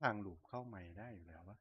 ทางลูปเข้าใหม่ได้อยู่แล้ววะ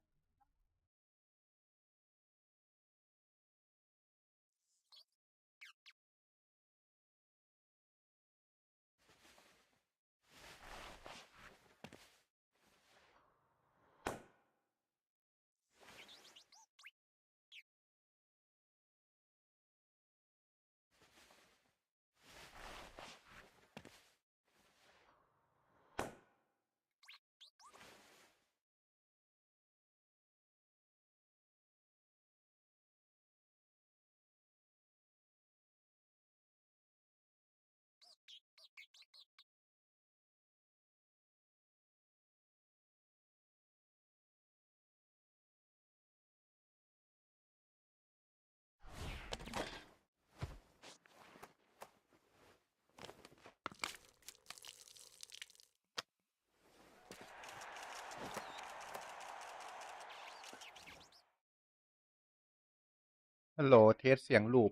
ฮัลโหลเทสเสียงลูป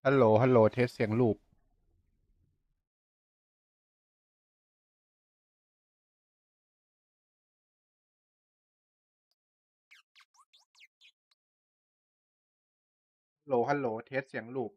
ฮัลโหลเทสเสียงลูปฮัลโหลเทสเสียงลูป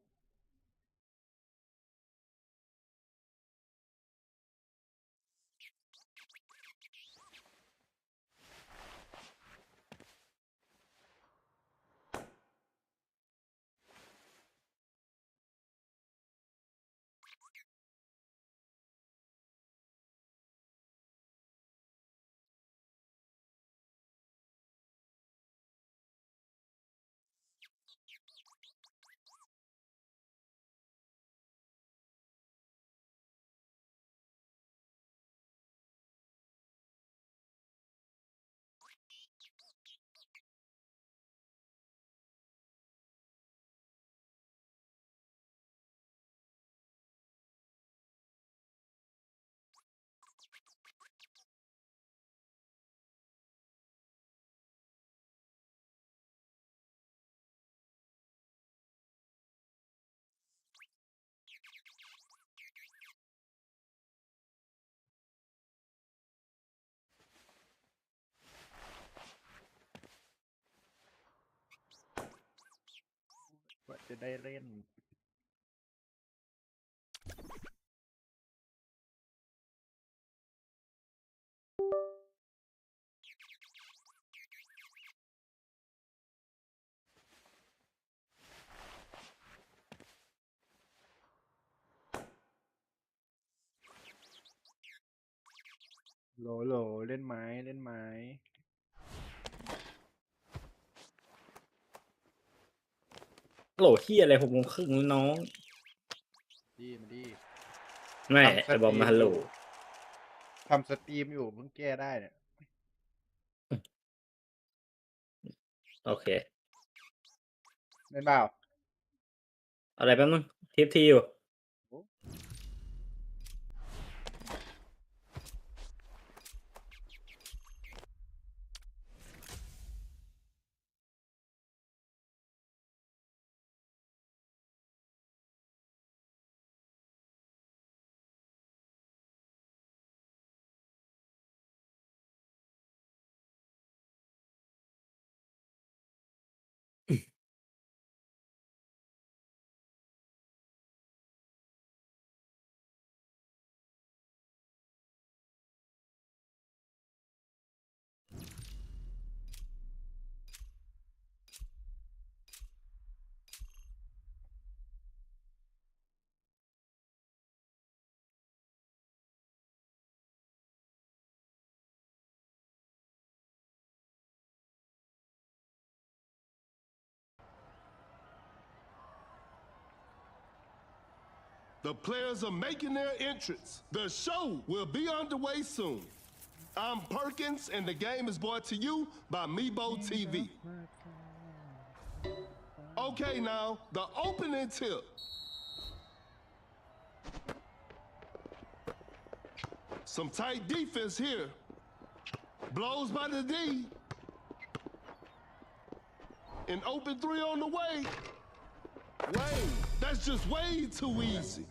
ว่าจะได้เล่นโหลเล่นไม้เล่นไม้โหลที่อะไร6 โมงครึ่งน้องดีมาดีไม่ทำสไอ้บตอมมาฮัลโหลรีมอยู่ทำสตรีมอยู่เพิ่งแก้ได้เนี่ยโอเคเล่นเปล่าอะไรแป๊บนึงทิปทีอยู่The players are making their entrance. The show will be underway soon. I'm Perkins, and the game is brought to you by Mebo TV. Okay, now, the opening tip. Some tight defense here. Blows by the D. An open three on the way. Wade, that's just way too easy.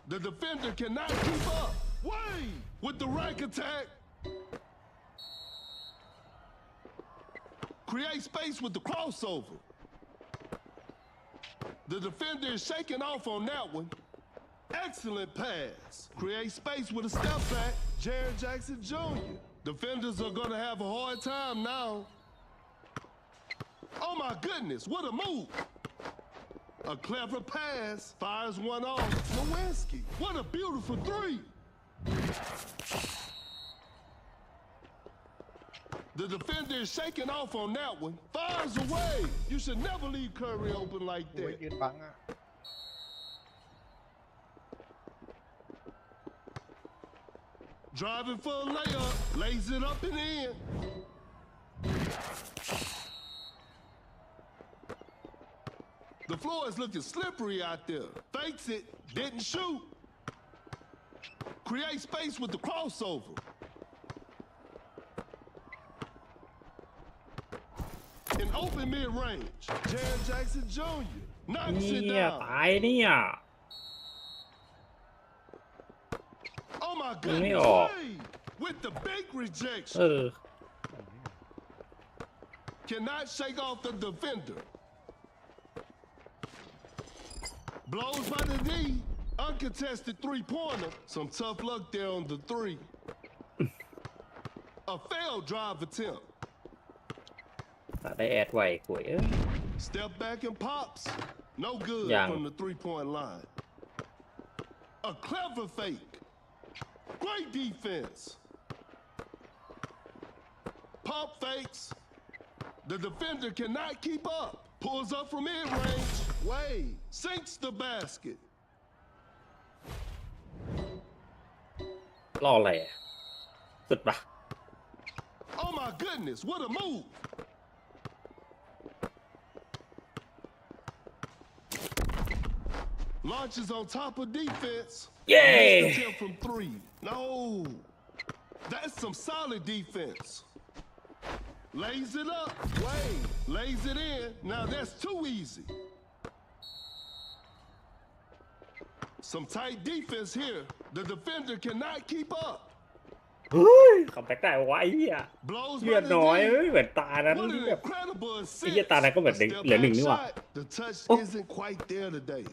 The defender cannot keep up. Wade with the rack attack. Create space with the crossover. The defender is shaking off on that one. Excellent pass. Create space with a step back. Jared Jackson Jr. Defenders are going to have a hard time now. Oh my goodness, what a move. A clever pass. Fires one off. Lewinsky. What a beautiful three. The defender is shaking off on that one. Fires away. You should never leave Curry open like โอ้ย that. ยืนบังอ่ะ Driving for a layup. Lays it up and in. The floor is looking slippery out there. Fakes it. Didn't shoot. Create space with the crossover. An open mid-range. Jared Jackson Jr. Knocks it เนี่ย down. ตายเนี่ย Oh my Nghe goodness. ỏ. Wade with the big rejection. เออ Cannot shake off the defender. Blows by the D. Uncontested three-pointer. Some tough luck there on the three. A failed drive attempt. ตัดได้แอดไวหวยเอ้ย Step back and pops. No good Yang. from the three-point line. A clever fake. Great defense. Pump fakes. The defender cannot keep up. Pulls up from mid-range. Wade sinks the basket. รออะไรอะสุดปะ Oh my goodness, what a move. Launches on top of defense. Yay! Missed attempt from three. No. That's some solid defense. Lays it up. Wade lays it in. Now that's too easy. Some tight defense here. The defender cannot keep up. เฮ้ยขับแบ็กได้ไวะไอ้เหี้ย Blows เลือ by ด the น้อย D. เอ้ยเหมือนตานั้น What ที่ an แบบ incredible ไอ้เหี้ย assist. ตานั้นก็เหมือน A step เหลือหนึ่ง back นี่หว่า shot. The touch isn't quite there today.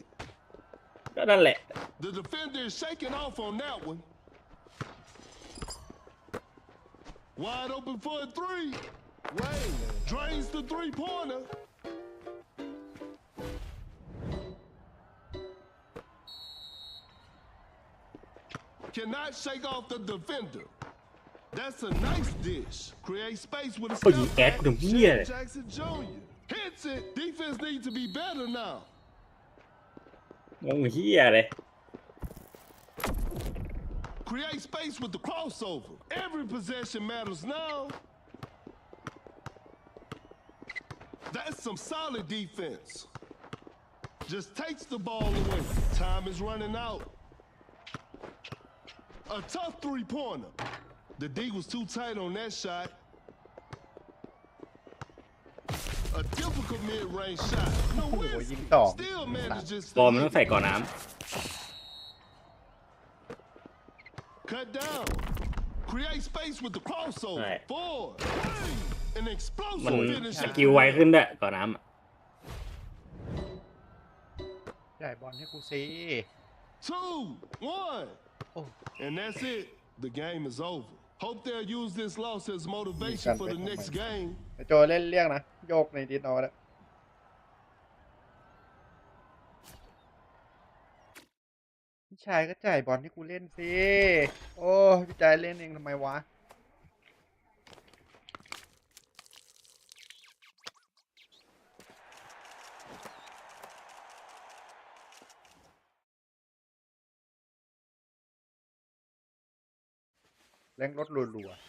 ก็นั่นแหละ The defender is shaking off on that one. Wide open for a three. Wade drains the three-pointer. Cannot shake off the defender. That's a nice dish. Create space with a โอ้ย step แอด back. กูเหี้ย Jared Jackson Jr. Hits it. Defense needs to be better now. งงเหี้ยเลย Create space with the crossover. Every possession matters now. That's some solid defense. Just takes the ball away. Time is running out. A tough three-pointer. The D was too tight on that shot. A difficult mid-range shot. No Ủa, dính Lewinsky tỏm. still manages บอลมัน to ต้องใส่ hit. ก่อนน้ Cut down. Create space with the crossover. Right. Four. Three. An ำมัน explosive finish. สกิลไวขึ้นด้วยก่อนน้ำอะ จ่ายบอลให้กูสิ Two. One. โอ้ And that's it. The game is over. Hope they'll use this loss as motivation Can't for the bet on next mine. game. ไอโจเล่นเรียกนะ โยกในดิสนอตอะพี่ชายก็จ่ายบอลให้กูเล่นสิ โอ้พี่ชายเล่นเองทำไมวะ แรงรถรัวๆ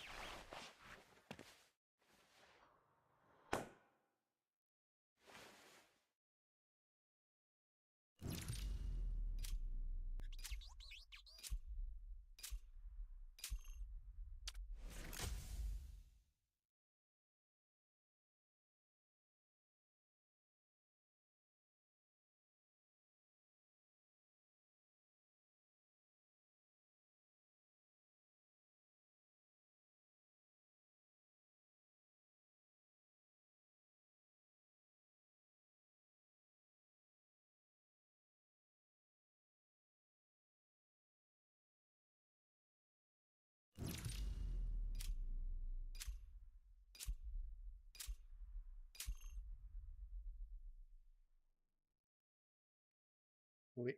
อุ๊ย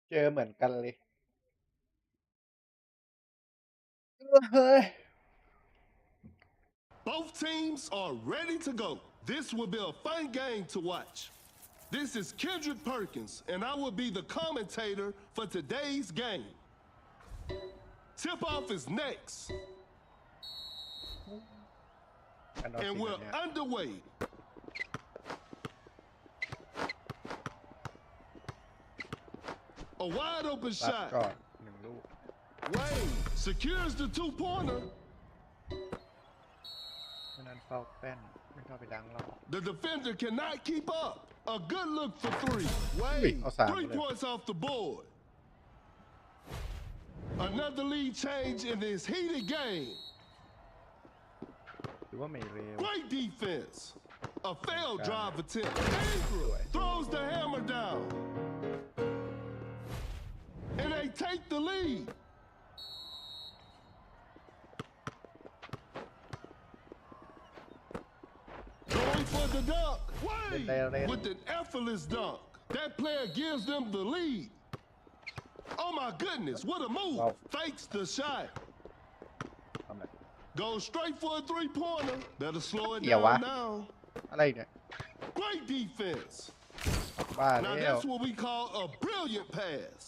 เจอเหมือนกันเลยเฮ้ย Both teams are ready to go. This will be a fun game to watch. This is Kendrick Perkins, and I will be the commentator for today's game. Tip-off is next, กันเอา and สิ we're เนี่ย underway. A wide open รับ shot. ก่อน1 ลูก Wade secures the two-pointer. เพราะนั้นเฝ้าแป้นไม่เข้าไปดังหรอก The defender cannot keep up. A good look for three. Wade, I'll sign 3 for that. points off the board. Another lead change in this heated game. หรือว่าไม่เร็ว Great defense. A failed drive attempt. Ingram throws the hammer down. And they take the lead. Going for the dunk. Wade with an effortless dunk. That player gives them the lead. Oh my goodness, what a move. Wow. Fakes the shot. ทำไม Goes straight for a three-pointer. Better slow it Yeah, what? down now. อะไรเนี่ย Great defense. บ้า Now แล้ว that's what we call a brilliant pass.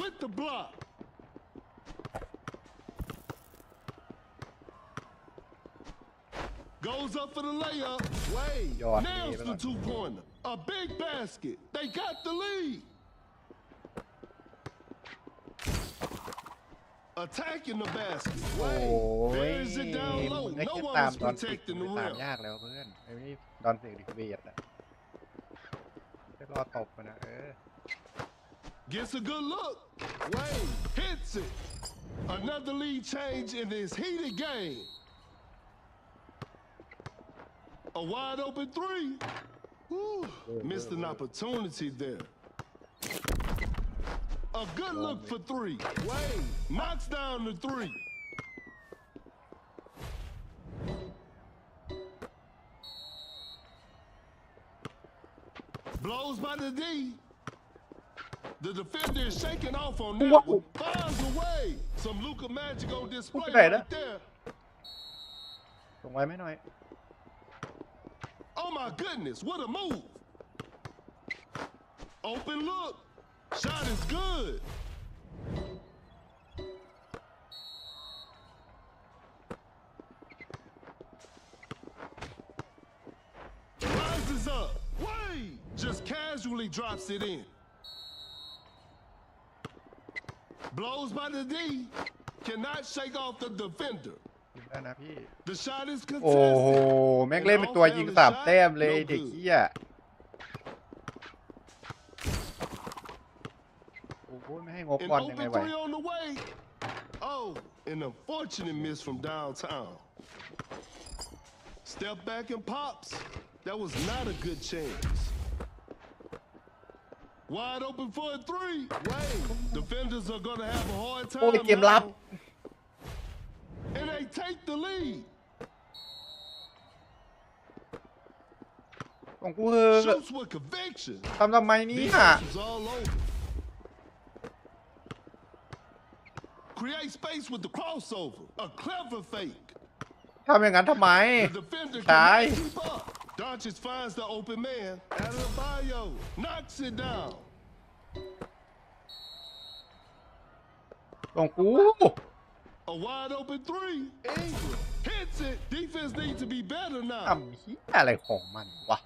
With the block. Goes up for the layup. Wade Yeah, nails yeah, the but- two-pointer. A big basket. They got the lead. Attacking the basket. โอ้ Wade ย bears it down มึ low. งไอ้ No แค่ one ตาม was ดอนฟิก protecting มึ the งตาม rim. ยากแล้วเพื่อนไอ้นี่ดอนฟิกดิเวทอะจะรอตบมันนะGets a good look. Wade hits it. Another lead change in this heated game. A wide open three. Whew, missed an opportunity there. A good look for three. Wade knocks down the three. Blows by the D. The defender is shaking off on that one. Finds a way. Some Luka magic on display Okay, right there. ส่งไว้ไม่หน่อย Oh my goodness, what a move. Open look. Shot is good. Rises up. Wade just casually drops it in. Blows by the D. Cannot shake off the defender. ยิงได้นะพี่ The shot is โอ้โห contested. แม่งเล่นเป็นตัวยิง3 แต้มเลยเด็กเหี้ยโอ้โหไม่ให้งบ An บอลยังไง open ไว three on the way. Oh, an unfortunate miss from downtown. Step back and pops. That was not a good chance. Wide open for a three. Wade. Defenders are going to have a hard โอ้ย time เกมลับ now. And they take the lead. ของกูเฮอ Shoots with conviction. ทำไมเนี่ย Defense was all over. Create space with the crossover. A clever fake. ทำอย่างนั้นทำไม The defender Sai. cannot keep up. Doncic finds the open man. Adebayo knocks it down. ของกู A wide open three. Ingram hits it. Defense needs to be better ท now. ำเหี้ยอะไรของมันวะ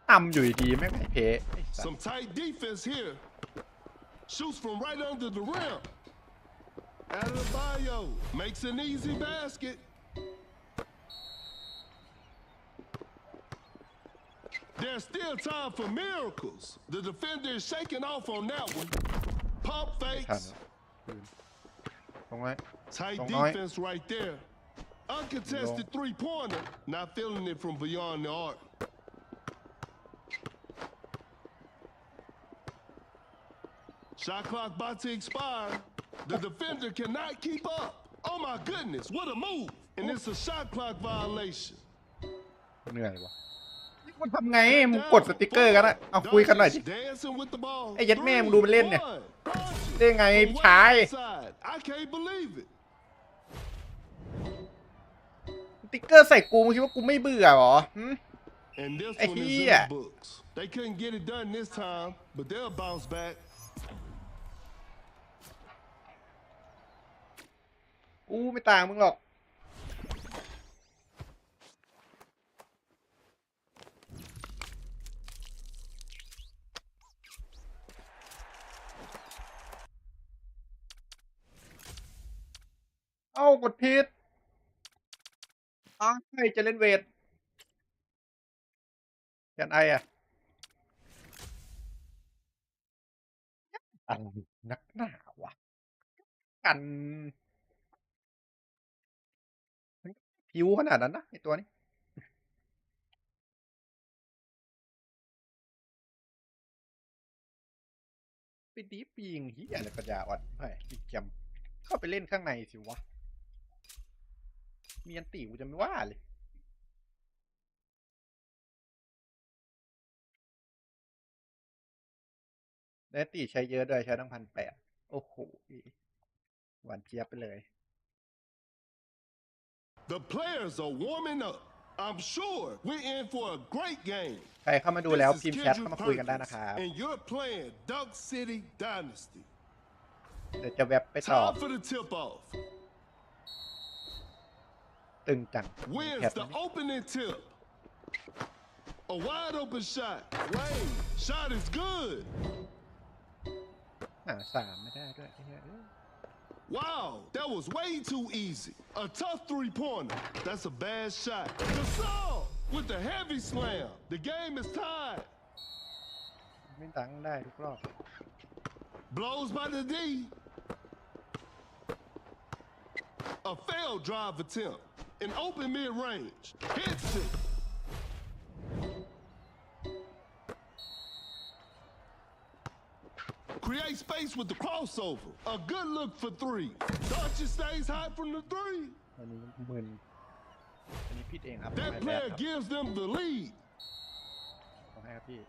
ทำอยู่ดีๆแม่งไม่เพะไอ้สัส Some tight defense here. Shoots from right under the rim. Adebayo makes an easy basket. There's still time for miracles. The defender is shaking off on that one. Pump ไม่ทัน fakes. คืนตรงไว้ Tight Don't know it. defense right there. Uncontested three-pointer. Not feeling it from beyond the arc. Shot clock about to expire. The defender cannot keep up. Oh my goodness, what a move. And it's a shot clock violation. เหนื่อยวะ มันทำไงมึงกดสติกเกอร์กันนะเอาคุยกันหน่อยดิไอ้ยัดแม่มึงดูมันเล่นเนี่ยได้ไงชายสติกเกอร์ใส่กูมึงคิดว่ากูไม่เบื่อหรอไอ้เหี้ยThey couldn't get it done this time, but they'll bounce back. กูไม่ต่างมึงหรอกเอ้ากดผิดอ้าวใครจะเล่นเวทแคนไออะอะไรนักหนาวะกันผิวขนาดนั้นนะไอตัวนี้ไปดีปีงเฮียอะไรปัญญาอ่อนไอ้พี่แกมเข้าไปเล่นข้างในสิวะมีอันตีกูจะไม่ว่าเลยและตีใช้เยอะด้วยใช้ตั้ง1,800โอ้โหหวานเจี๊ยบไปเลย The players are warming up. I'm sure we're in for a great game. ใครเข้ามาดูแล้วพิมพ์แชทเข้ามาคุยกันได้นะครับ And you're playing Duck City Dynasty. เดี๋ยวจะแว็บไปตอบ Time for the tip-off. ตึงจัง Wins the opening tip. A wide open shot. Wayne, shot is good. หา3ไม่ได้ด้วย Wow, that was way too easy. A tough three-pointer. That's a bad shot. Gasol with the heavy slam. The game is tied. ไม่ตั้งได้ทุกรอบ Blows by the D. A failed drive attempt. An open mid-range. Hits it. Create space with the crossover. A good look for three. Doncic stays hot from the three. อันนี้มึนอันนี้ผิดเองครับ That player gives them the lead. ขอให้ครับพี่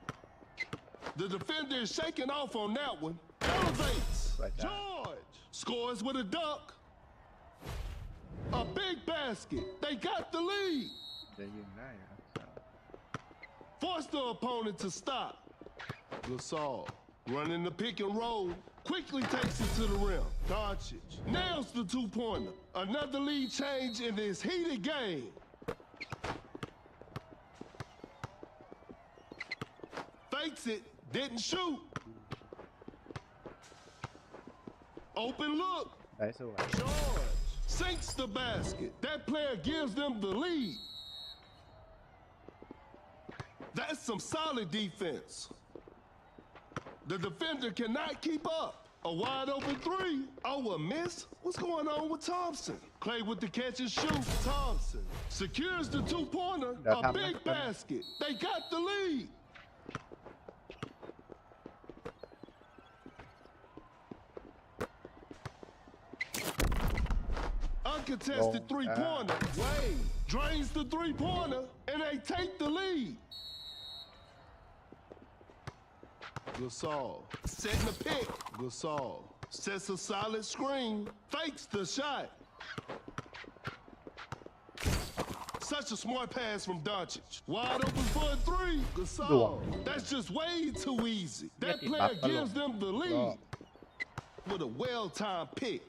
The defender is shaking off on that one. Elevates. George scores with a dunk. A big basket. They got the lead. จะยิงได้ครับ Force the opponent to stop. Gasol running the pick and roll. Quickly takes it to the rim. Doncic nails the two-pointer. Another lead change in this heated game. Fakes it. Didn't shoot. Open look. ได้สวย George sinks the basket. That player gives them the lead. That's some solid defense. The defender cannot keep up. A wide open three. Oh, a miss? What's going on with Thompson? Clay with the catch and shoot. Thompson secures the two-pointer. A big basket. They got the lead. Uncontested three-pointer. Wade drains the three-pointer, and they take the lead. Gasol setting the pick. Gasol sets a solid screen, fakes the shot. Such a smart pass from Doncic. Wide open for a three. Gasol. That's just way too easy. That player gives them the lead with a well-timed pick.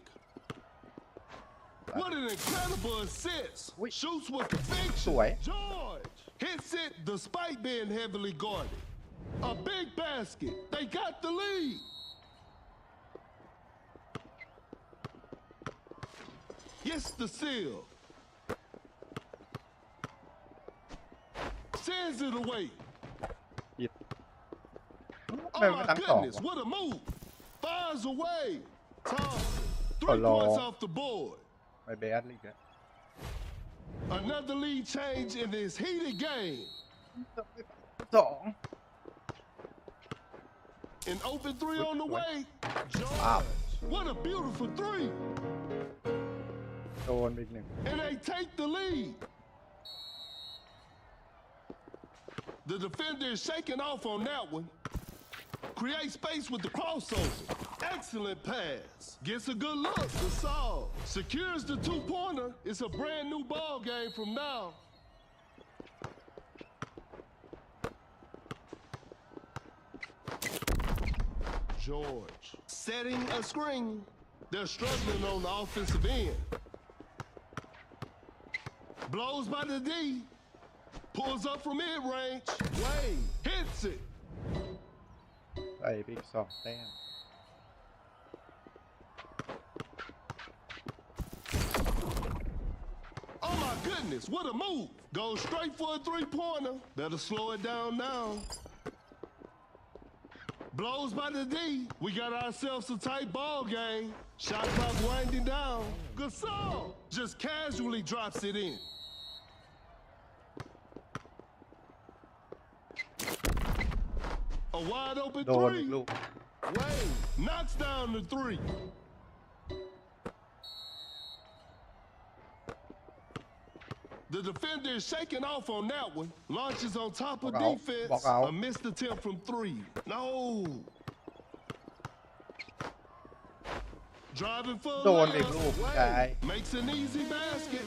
What an incredible assist. Shoots with conviction. George hits it despite being heavily guarded. A big basket. They got the lead. Gets the seal. Sends it away. Oh my goodness, what a move. Fires away. Thompson. 3 points off the board. ไม่แบดเลยแก Another lead change in this heated game. 2 An open three on the way. George. What a beautiful three. โดนไปอีก1 And they take the lead. The defender is shaking off on that one. Create space with the crossover. Excellent pass. Gets a good look. Gasol secures the two-pointer. It's a brand new ball game from now. George setting a screen. They're struggling on the offensive end. Blows by the D. Pulls up from mid-range. Wade hits it. ไอ้บิ๊ก2 แต้ม Oh my goodness, what a move. Goes straight for a three-pointer. Better slow it down now. Blows by the D. We got ourselves a tight ball game. Shot clock winding down. Gasol just casually drops it in. A wide open โดนอี three. กลูก Wade knocks down the three. The defender is shaking off on that one. Launches on top of Walk out. defense. Walk out. A missed attempt from three. No. Driving for a โดนอีก layup. ลูก Wade ชาย makes an easy basket.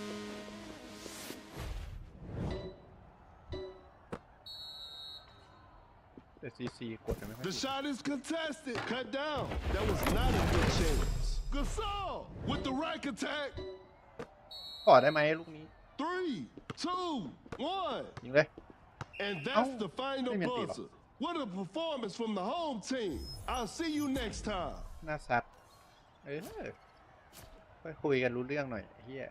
แต่ CC กดยังไม่ค่อย The ดี shot is contested. Cut down. That was not a good chance. Gasol with the rack attack. กอดได้ไหมลูกนี้ 3, 2, 1. ยิงเลย And that's the finalไม่มีอันตีหรอ buzzer. What a performance from the home team. I'll see you next time. หน้าซัดค่อยคุยกันรู้เรื่องหน่อยไอ้เฮีย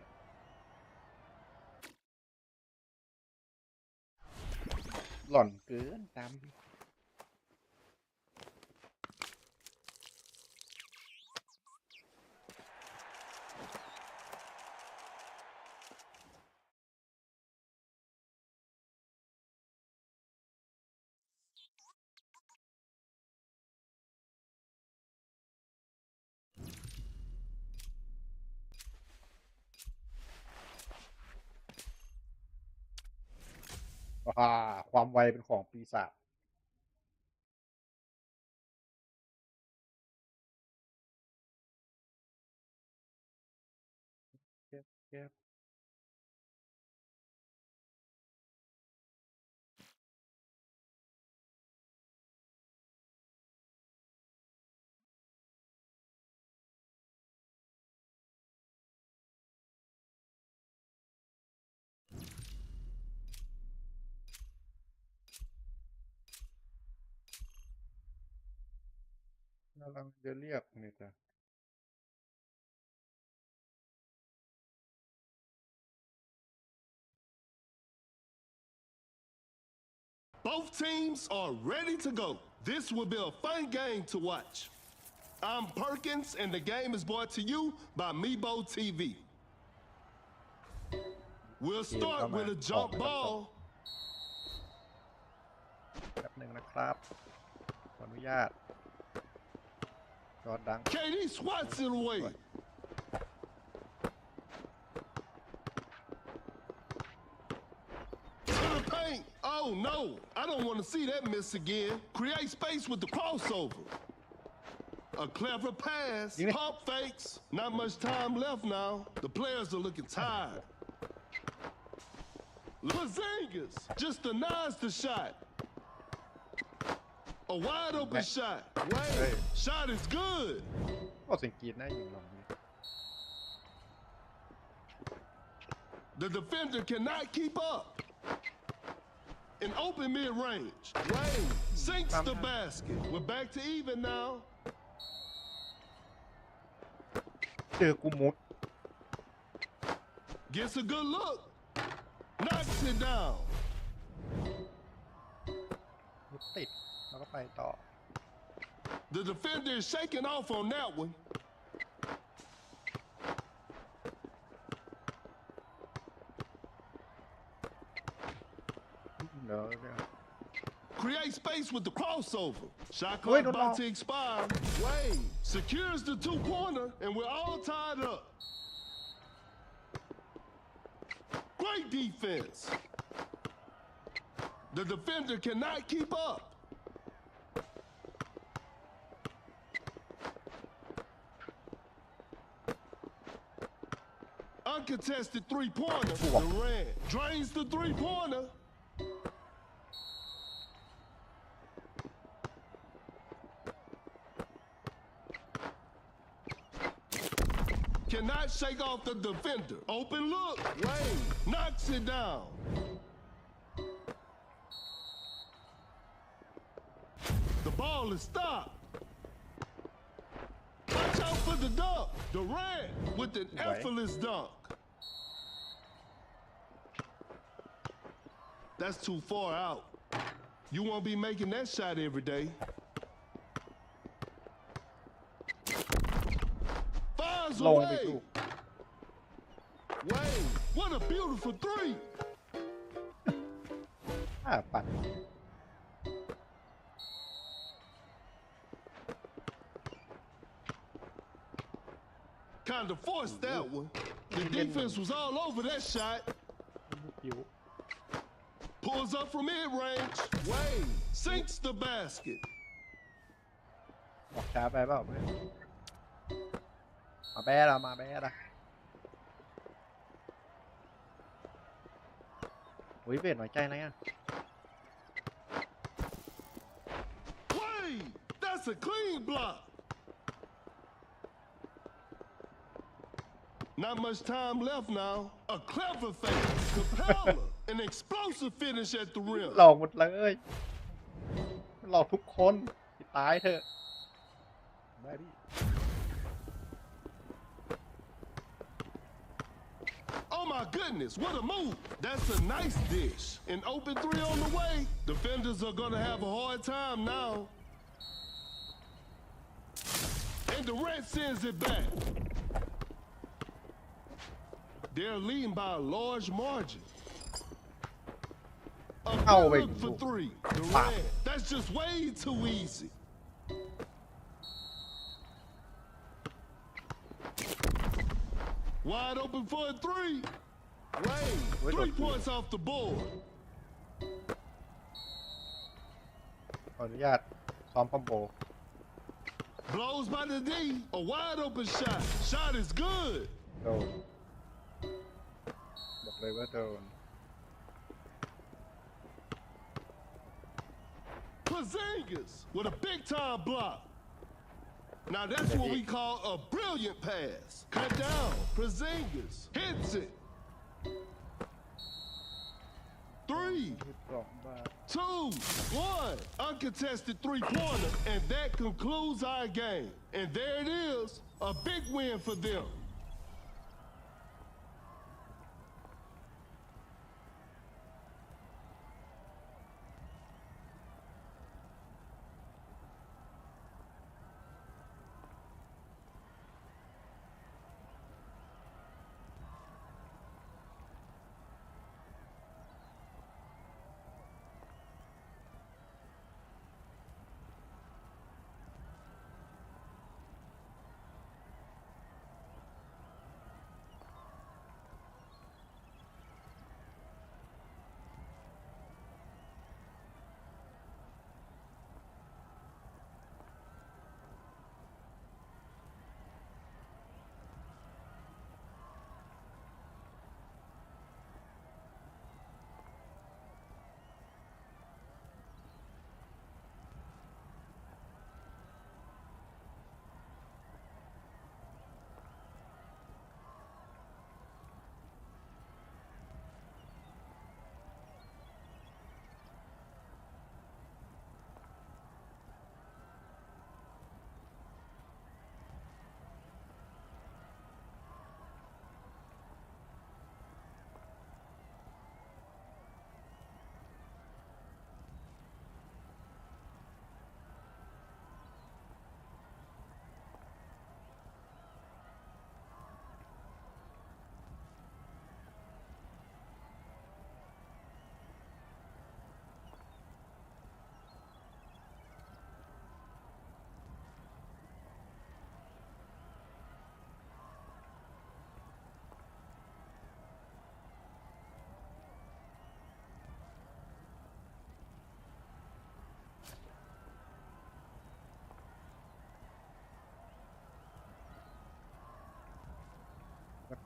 หล่อนเกินตาม ความไวเป็นของปีศาจเก็บกำลังจะเรียกนี่จ้ะ Both teams are ready to go. This will be a fun game to watch. I'm Perkins, and the game is brought to you by Mebo TV. We'll start with a jump ball. แป๊บหนึ่งนะครับขออนุญาตจอดดัง KD swats it away. To the paint. Oh no, I don't want to see that miss again. Create space with the crossover. A clever pass. Pump fakes. Not much time left now. The players are looking tired. Porzingis just denies the shot. A wide open shot. Wait, shot is good. ก็สังเกตนะยิงลงนี่ The defender cannot keep up. An open mid-range. Wade sinks the basket. We're back to even now. เจอกูมุด Gets a good look. Knocks it down. มุดติดแล้วก็ไปต่อ The defender is shaking off on that one. Create space with the crossover. Shot clock about to expire. Wade secures the two-pointer, and we're all tied up. Great defense. The defender cannot keep up. Uncontested three-pointer. Durant drains the three-pointer. Cannot shake off the defender. Open look. Wade knocks it down. The ball is stopped. Watch out for the dunk. Durant with an effortless dunk. That's too far out. You won't be making that shot every day. Fires ลงไป away. ลูก Wade, what a beautiful three. ปัด Kind of forced that one. The defense was all over that shot. ผิว Pulls up from mid-range. Wade sinks the basket. ออกช้าไปเปล่ามาแบ้ละมาแบ้ละอุ้ยเบสหน่อยใจนะอ่ะ Wade, that's a clean block. Not much time left now. A clever fake, Capella, an explosive finish at the rim. หลอกหมดเลยหลอกทุกคนตายเถอะได้ดิ Oh my goodness, what a move. That's a nice dish. An open three on the way. Defenders are gonna have a hard time now. And Durant sends it back. They're leading by a large margin. A good look for three. Durant, that's just way too easy. Wide open for a three. Wade, 3 points off the board. ขออนุญาตซ้อมคอมโบ Blows by the D. A wide open shot. Shot is good. โดนบอกเลยว่าโดน Porzingis with a big time block. Now that's what we call a brilliant pass. Cut down. Porzingis hits it. 3, 12 บาท 2, 1. Uncontested three-pointer, and that concludes our game. And there it is, a big win for them.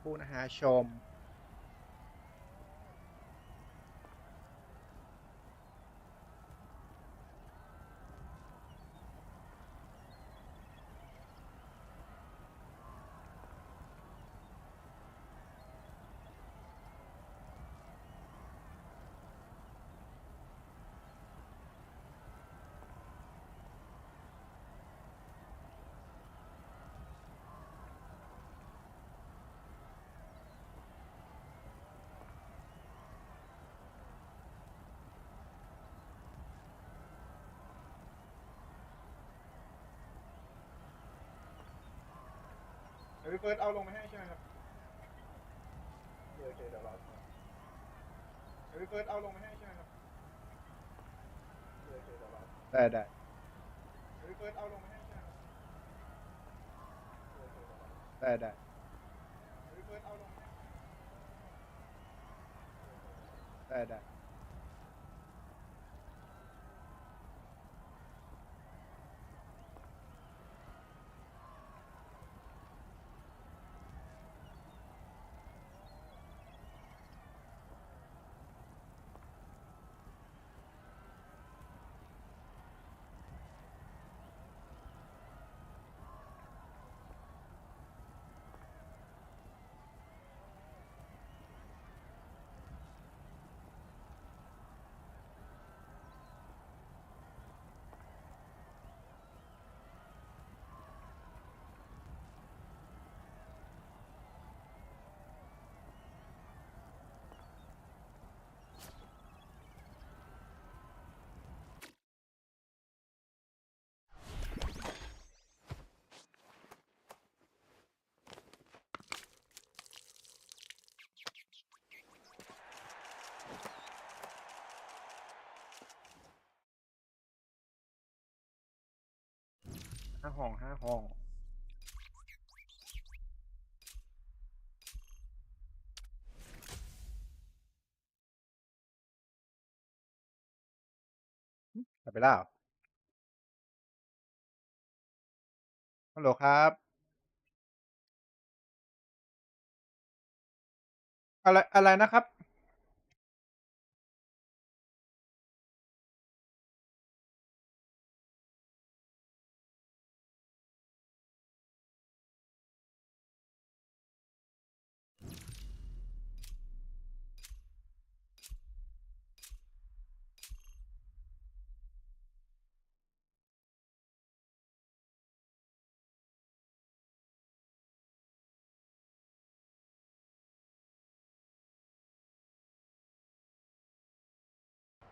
คู่นะฮะชมพี่เฟิร์สเอาลงมาให้ใช่ไหมครับโอเคเดี๋ยวรอพี่เฟิร์สเอาลงมาให้ใช่ไหมครับโอเคเดี๋ยวรอได้พี่เฟิร์สเอาลงมาให้ใช่ไหมครับได้พี่เฟิร์สเอาลงมาให้ได้5 ห้องกลับไปแล้วฮัลโหลครับอะไรนะครับ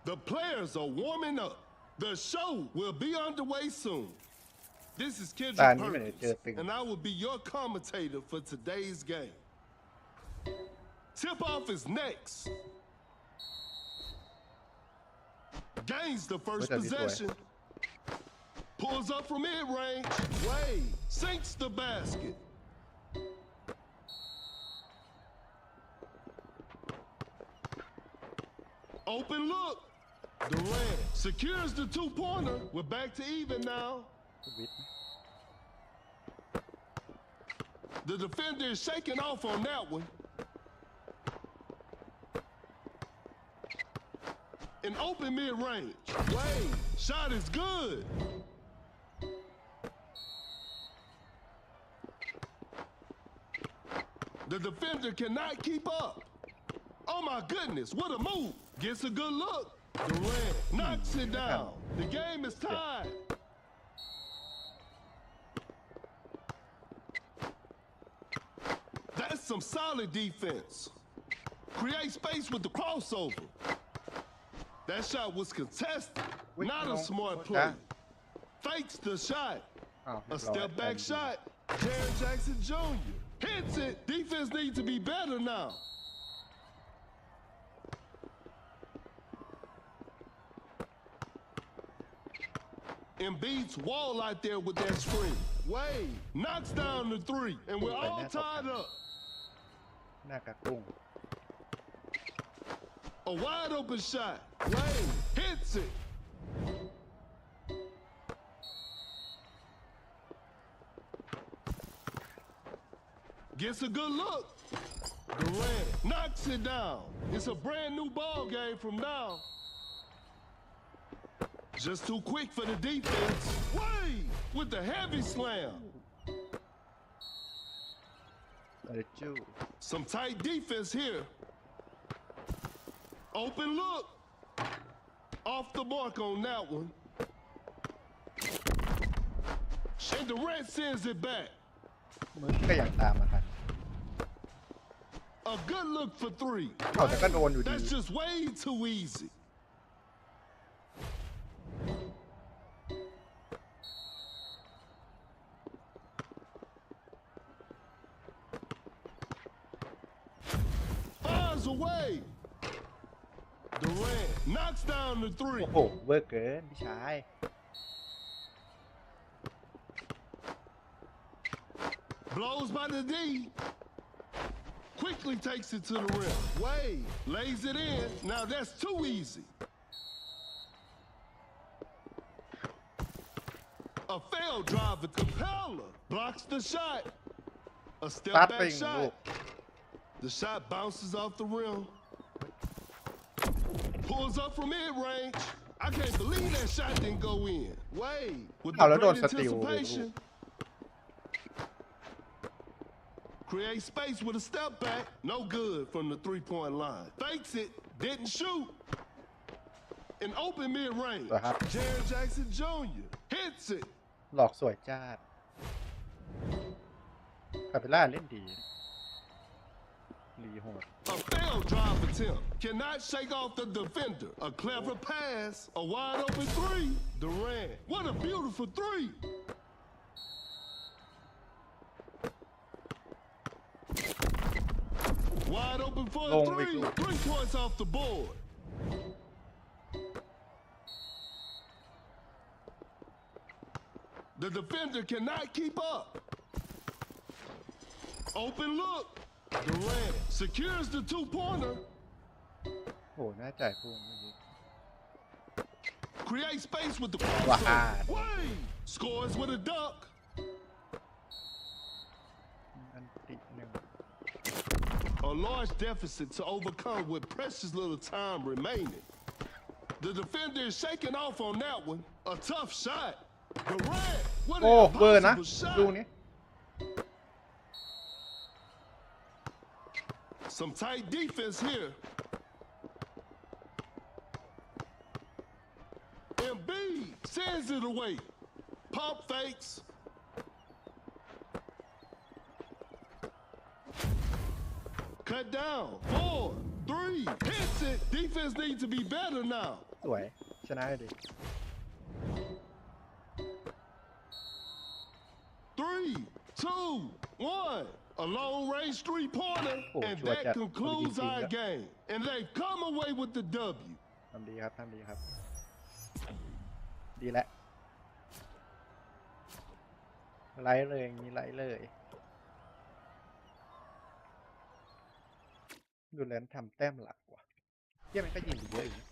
The players are warming up. The show will be underway soon. This is แต่ Kendrick อันนี้ไม่ได้เจอ Perkins, ตึง and I will be your commentator for today's game. Tip-off is next. Gains the first Wait, that'd be possession. Pulls up from mid-range. Wade sinks the basket. Open look. Durant secures the two-pointer. We're back to even now. วิทย์ The defender is shaking off on that one. An open mid-range. Wade, shot is good. The defender cannot keep up. Oh my goodness, what a move. Gets a good look. Durant knocks it down. The game is tied. That's some solid defense. Create space with the crossover. That shot was contested. Not a smart play. Fakes the shot. อ้าว A step back shot. Jaren Jackson Jr. hits it. Defense needs to be better now. Embiid's wall out there with that screen. Wade knocks down the three, and we're all tied up. หน้ากากกุ้ง A wide open shot. Wade hits it. Gets a good look. Durant knocks it down. It's a brand new ball game from now. Just too quick for the defense. Wade with the heavy slam. อะไรจู้ Some tight defense here. Open look. Off the mark on that one. And Durant sends it back. มือก็ยังตามมาทัน A good look for three. เอาแต่ก็โดนอยู่ดี That's just way too easy. Fires away. Durant knocks down the three. โอ้โหเวอร์เกินพี่ชาย Blows by the D. Quickly takes it to the rim. Wade lays it in. Now that's too easy. A failed drive with Capella. Blocks the shot. A step ซัด back ไปอีกลูก shot. The shot bounces off the rim. Pulls up from mid-range. I can't believe that shot didn't go in. Wade with เอา the แล้วโดน great สติลเลยลูก anticipation. Create space with a step back. No good from the three-point line. Fakes it. Didn't shoot. An open mid-range. สวยครับ Jaren Jackson Jr. hits it. หลอกสวยจ้าดคาเปล่าเล่นดีรีโหด A failed drive attempt. Cannot shake off the defender. A clever pass. A wide open three. Durant. What a beautiful three. Wide open for a Long three. way, 3 points off the board. The defender cannot keep up. Open look. Durant secures the two-pointer. โอ้น่าจ่ายพุ่งเมื่อกี้ Create space with the Wow. crossover. Wade scores with a dunk. อันติหนึ่ง A large deficit to overcome with precious little time remaining. The defender is shaking off on that one. A tough shot. Durant, what โอ้ an เบอร์นะ impossible ดู shot. นี้ Some tight defense here. Embiid sends it away. Pump fakes. Cut down. 4, 3, hits it. Defense needs to be better now. สวย ชนะเลยดิ 3, 2, 1. A long-range three-pointer, Oh, and sure, that yeah. concludes Good our game. game. And they've come away with the W. ทำดีครับ ทำดีครับ ดีแล้วไล่เลยอย่างนี้ไล่เลยดูแลนทำแต้มหลักว่ะเยี่ยมันก็ยิงเยอะอยู่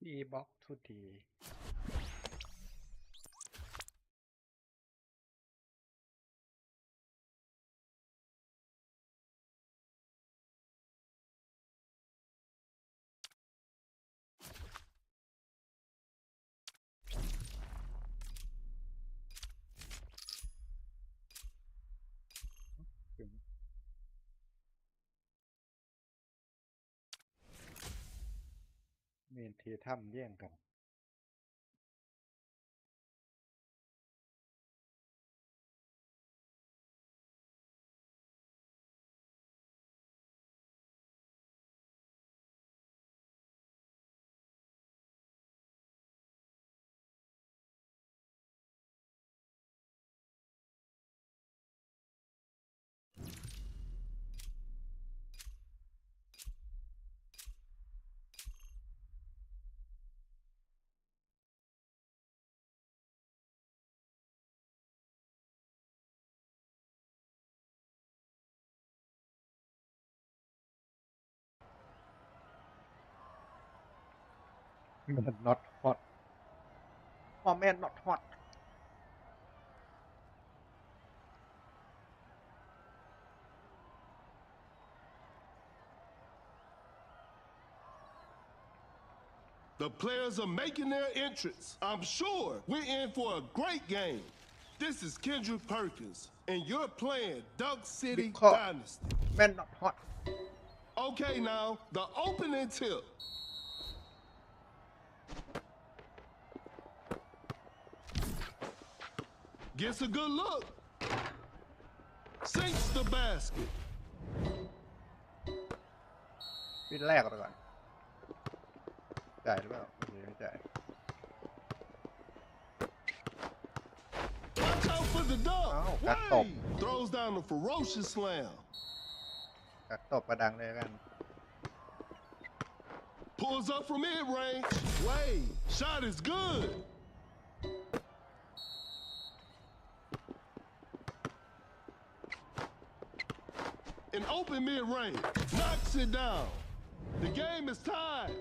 อีบ็อกทุกทีเมนเทถ้ำแย่งกัน มัน not hot พ่อแม่ not hot The players are making their entrance. I'm sure we're in for a great game. This is Kendrick Perkins, and you're playing Duck City Because- Dynasty. man not hot Okay, now, the opening tip. Gets a good look. Sinks the basket. วินแรกก่อนจ่ายหรือเปล่าไม่จ่าย Watch out for the dunk. Oh, got top. Wade throws down a ferocious slam. กักตบกระดังเลยกัน Pulls up from mid-range. Wade, shot is good. An open mid-range. Knocks it down. The game is tied.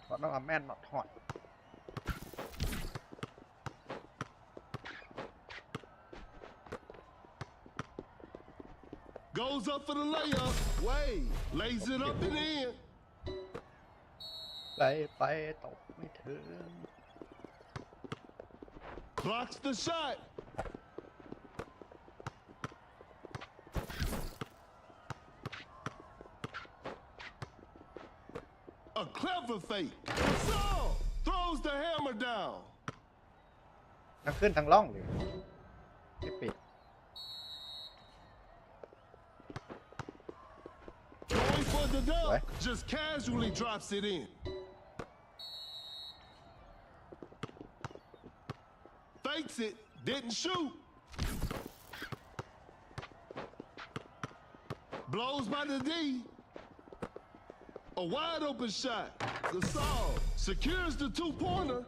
เพราะน้องแม่น not hot Goes up for the layup. Wade lays it up and in. ไปตบไม่ถึง Blocks the shot. A clever fake. Gasol throws the hammer down. ทั้งขึ้นทั้งล่องเลยที่ปิด Going for the dunk. What? Just casually drops it in. Fakes it. Didn't shoot. Blows by the D. A wide open shot. Gasol secures the two-pointer.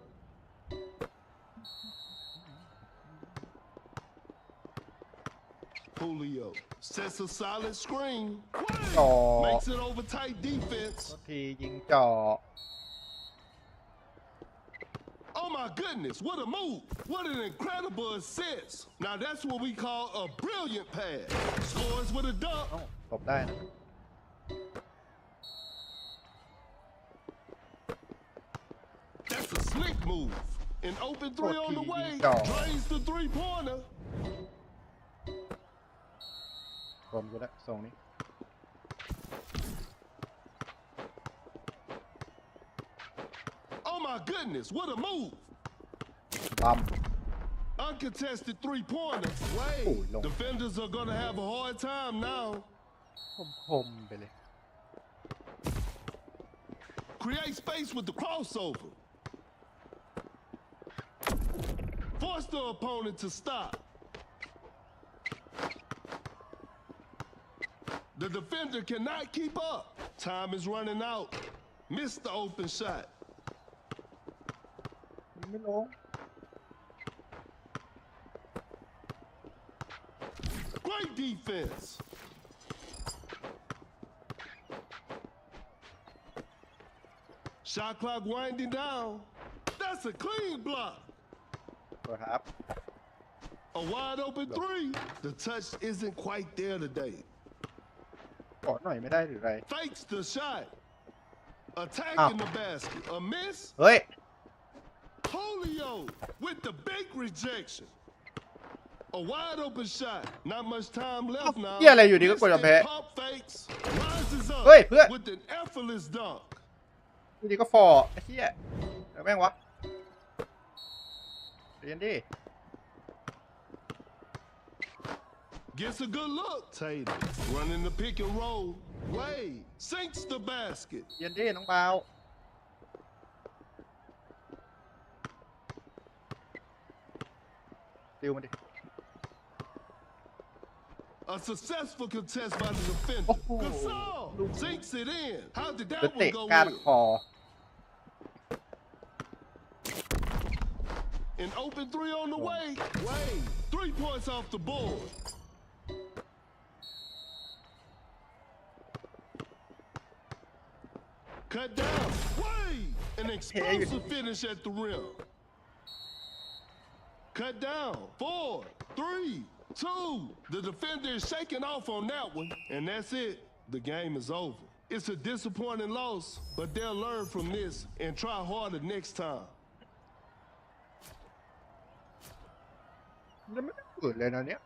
Julio sets a solid screen. Wade Oh. makes it over tight defense. ทียิงจ่อ Oh my goodness, what a move. What an incredible assist. Now that's what we call a brilliant pass. Scores with a dunk. เอ้าตบได้นะ That's a slick move. An open three on the way. Dog. Drains the three-pointer. ผมกูแล้วทรงนี้ Oh my goodness, what a move. บัม Uncontested three-pointer. Oh, Wade. Lord. Defenders are going to have a hard time now. คมไปเลย Create space with the crossover. Force the opponent to stop. The defender cannot keep up. Time is running out. Missed the open shot. ไม่ลง Great defense. Shot clock winding down. That's a clean block. ตัวครับ A wide open three. The touch isn't quite there today. ขอหน่อยไม่ได้หรือไร Fakes the shot. Attacking the basket. A miss. เฮ้ย Julio with the big rejection. A wide open shot. Not much time left now. เหี้ยอะไรอยู่ดีก็กดจะแพ้ Pump fakes. Rises up เฮ้ยเพื่อน with an effortless dunk. อยู่ดีก็ฟอร์ไอ้เหี้ยเดี๋ยวแม่งวะเรียนดิ Gets a good look. Tatum running the pick and roll. Wade sinks the basket. เรียนดิน้องเบาติวมาดิ A successful contest by the defender. Oh. Gasol sinks it in. How did หรือ that เตะ one go ก้าน in? คอ An open three on the way. Wade 3 points off the board. Cut down. Wade An explosive finish at the rim. Cut down. 4, 3, 2. The defender is shaking off on that one, and that's it. The game is over. It's a disappointing loss, but they'll learn from this and try harder next time. ยังไม่ได้ฝืนเลยนะเนี่ย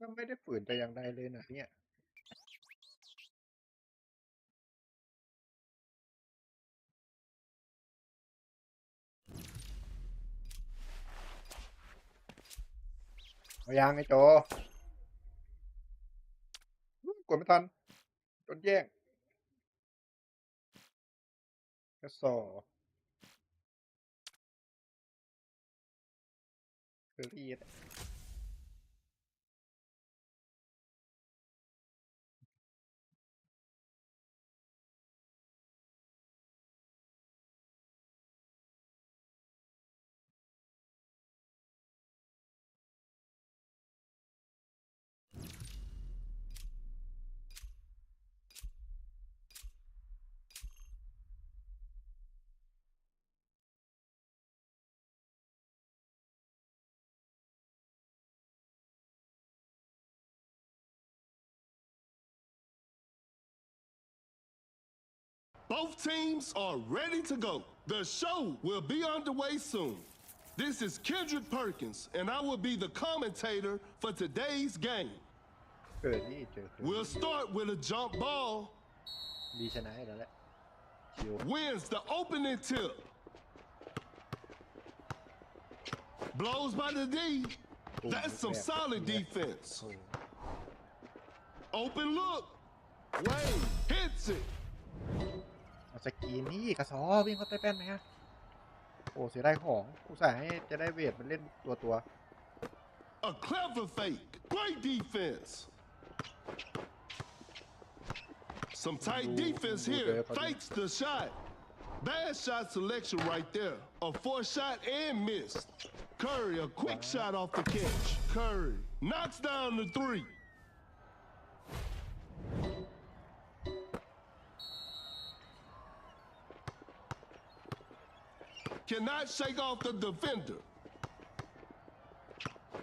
ยังไม่ได้ฝืนแต่อย่างใดเลยนะเนี่ยเอายังไอ้โจกดไม่ทันโดนแย่งกระสอเคอรี่ Both teams are ready to go. The show will be underway soon. This is Kendrick Perkins, and I will be the commentator for today's game. เกิดนี่เจอ We'll start with a jump ball. ดีชนะให้แล้วแหละชิว Wins the opening tip. Blows by the D. That's some solid defense. Open look. Wade hits it. เอาสกีนี่กระสอวิ่งเข้าใต้แป้นไหมฮะโอ้เสียดายของอุตส่าห์ให้จะได้เวทมันเล่นตัว A clever fake. Great defense. Some tight defense here. Fakes the shot. Bad shot selection right there. A forced shot and missed. Curry, a quick shot off the catch. Curry knocks down the 3. Cannot shake off the defender.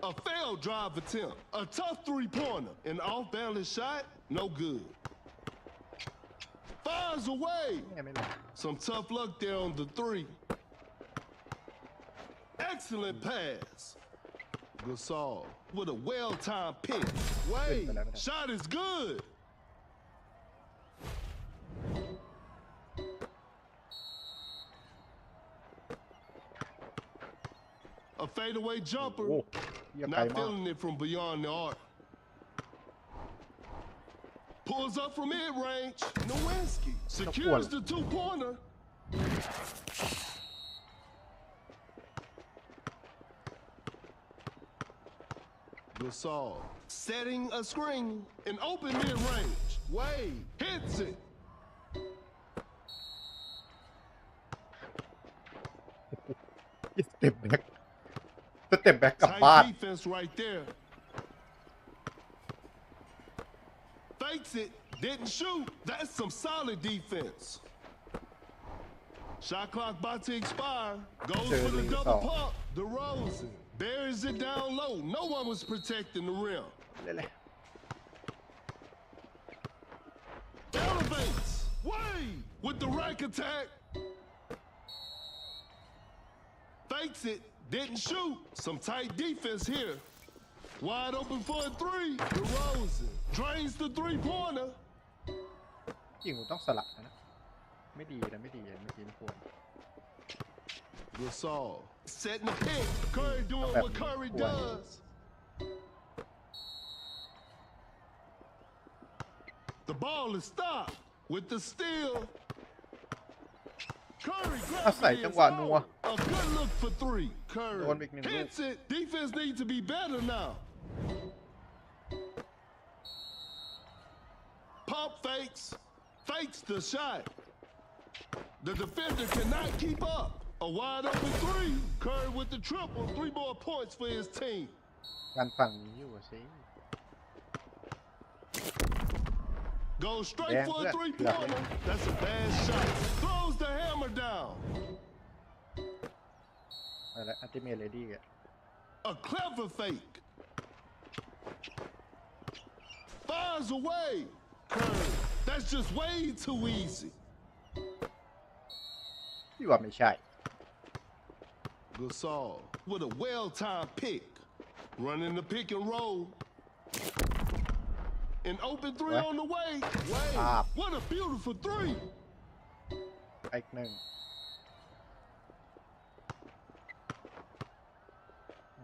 A failed drive attempt. A tough three-pointer. An off-balance shot, no good. Fires away. ๆไม่หรอก Some tough luck there on the 3. Excellent pass. Gasol with a well-timed pick. Wade, shot is good. A fadeaway jumper. โอ้เยี่ยมไกล Not มาก feeling it from beyond the arc. Pulls up from mid-range. Nowinski secures the two-pointer. Gasol setting a screen in open mid-range. Wade hits it. สเต็ปแบ็กกลับบ้าน Tight defense right there. Fakes it, didn't shoot. That's some solid defense. Shot clock about to expire. Goes for the double pump. DeRozan buries it down low. No one was protecting the rim. เล่นเลย Elevates. Wade with the rack attack. Fakes it, didn't shoot. Some tight defense here. Wide open for a 3. DeRozan drains the three-pointer. จริงผมต้องสลับนะไม่ดีนะไม่ดีไม่ควร Gasol setting the pick. Curry doing what Curry does. The ball is stopped with the steal. Curry อาศัย grabs จั it งหวะนัว A good look for 3. Curry โดนอีกหนึ่งลูก hits it. Defense needs to be better now. Pump fakes. fakes the shot. The defender cannot keep up. A wide open three. Curry with the triple. 3 more points for his team. การฝั่งนี้อยู่สิ Goes straight Damn, for a good. 3-pointer. That's a bad shot. Throws the hammer down. อะไรอัลติเมทเลดี้อ่ะ A clever fake. Fires away. Curry. That's just way too easy. พี่ว่าไม่ใช่ Gasol with a well-timed pick. Running the pick and roll. An open three What? on the way. Wait, Ah. what a beautiful three. อีกหนึ่ง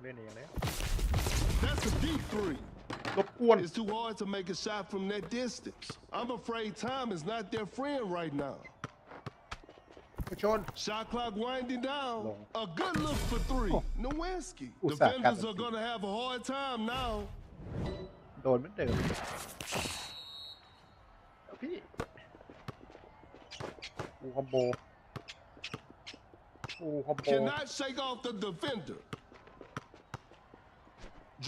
เล่นเองเลย That's a deep three. รบกวน It's too hard to make a shot from that distance. I'm afraid time is not their friend right now. ผู้ชน Shot clock winding down. Long. A good look for three. Oh. Nowinski. Usaha Defenders kata are going to have a hard time now. โดนเหมือนเดิมเดี๋ยวพี่ปูคอมโบปูคอมโบ Cannot shake off the defender.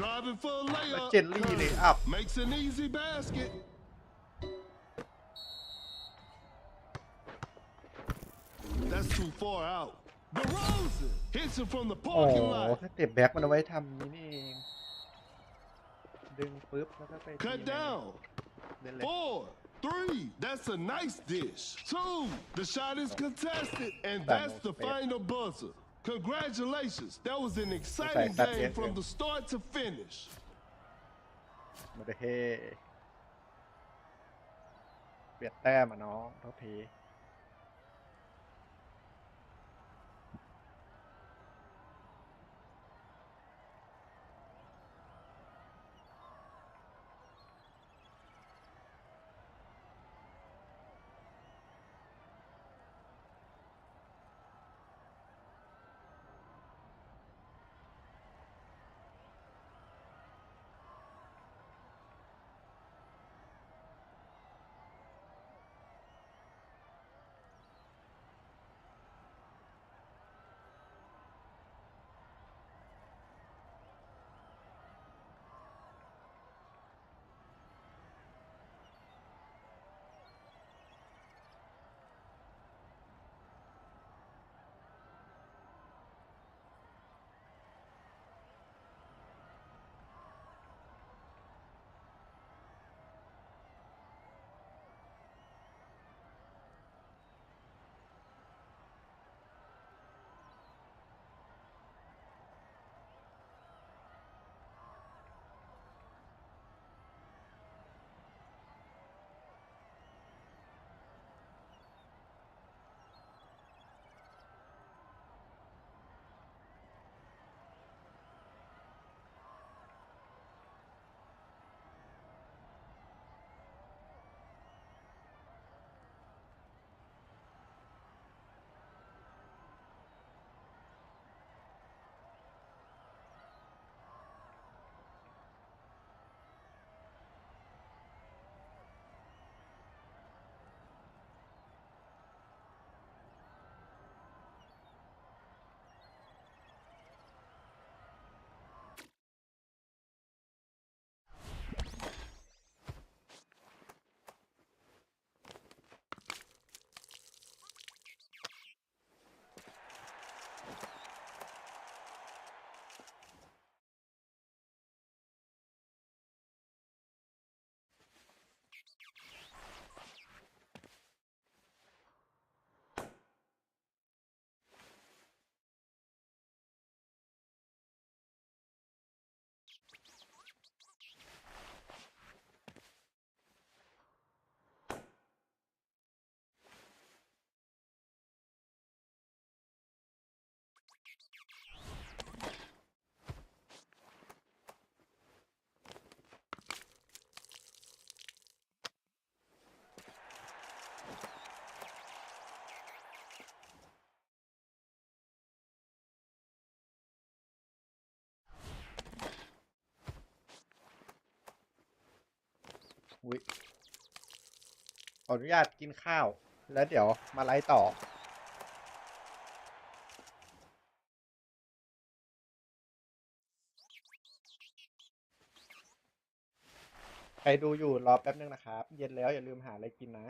Driving for a แล้ว layup. เจนลี่เลยอัพ Makes an easy basket. That's too far out. DeRozan hits it from the อ๋อ parking lot. ถ้าเก็บแบ็คมันเอาไว้ทำนี่เอง ดึงปุ๊บแล้วก็ไป Cut down. เล่นเลย 4, 3. That's a nice dish. 2. The shot is contested, and That that's was the fair. final buzzer. Congratulations. That was an Okay, exciting that's game it, from yeah. the start to finish. มาเฮ้เปลี่ยนแต้มอ่ะน้องเท่าทีอุ้ย ขออนุญาตกินข้าว แล้วเดี๋ยวมาไลฟ์ต่อ ใครดูอยู่รอแป๊บนึงนะครับ เย็นแล้วอย่าลืมหาอะไรกินนะ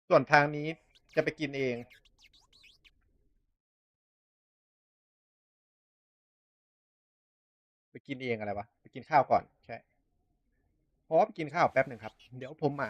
ส่วนทางนี้จะไปกินเอง ไปกินเองอะไรวะ ไปกินข้าวก่อน ใช่เพราะว่าไปกินข้าวแป๊บหนึ่งครับ เดี๋ยวผมมา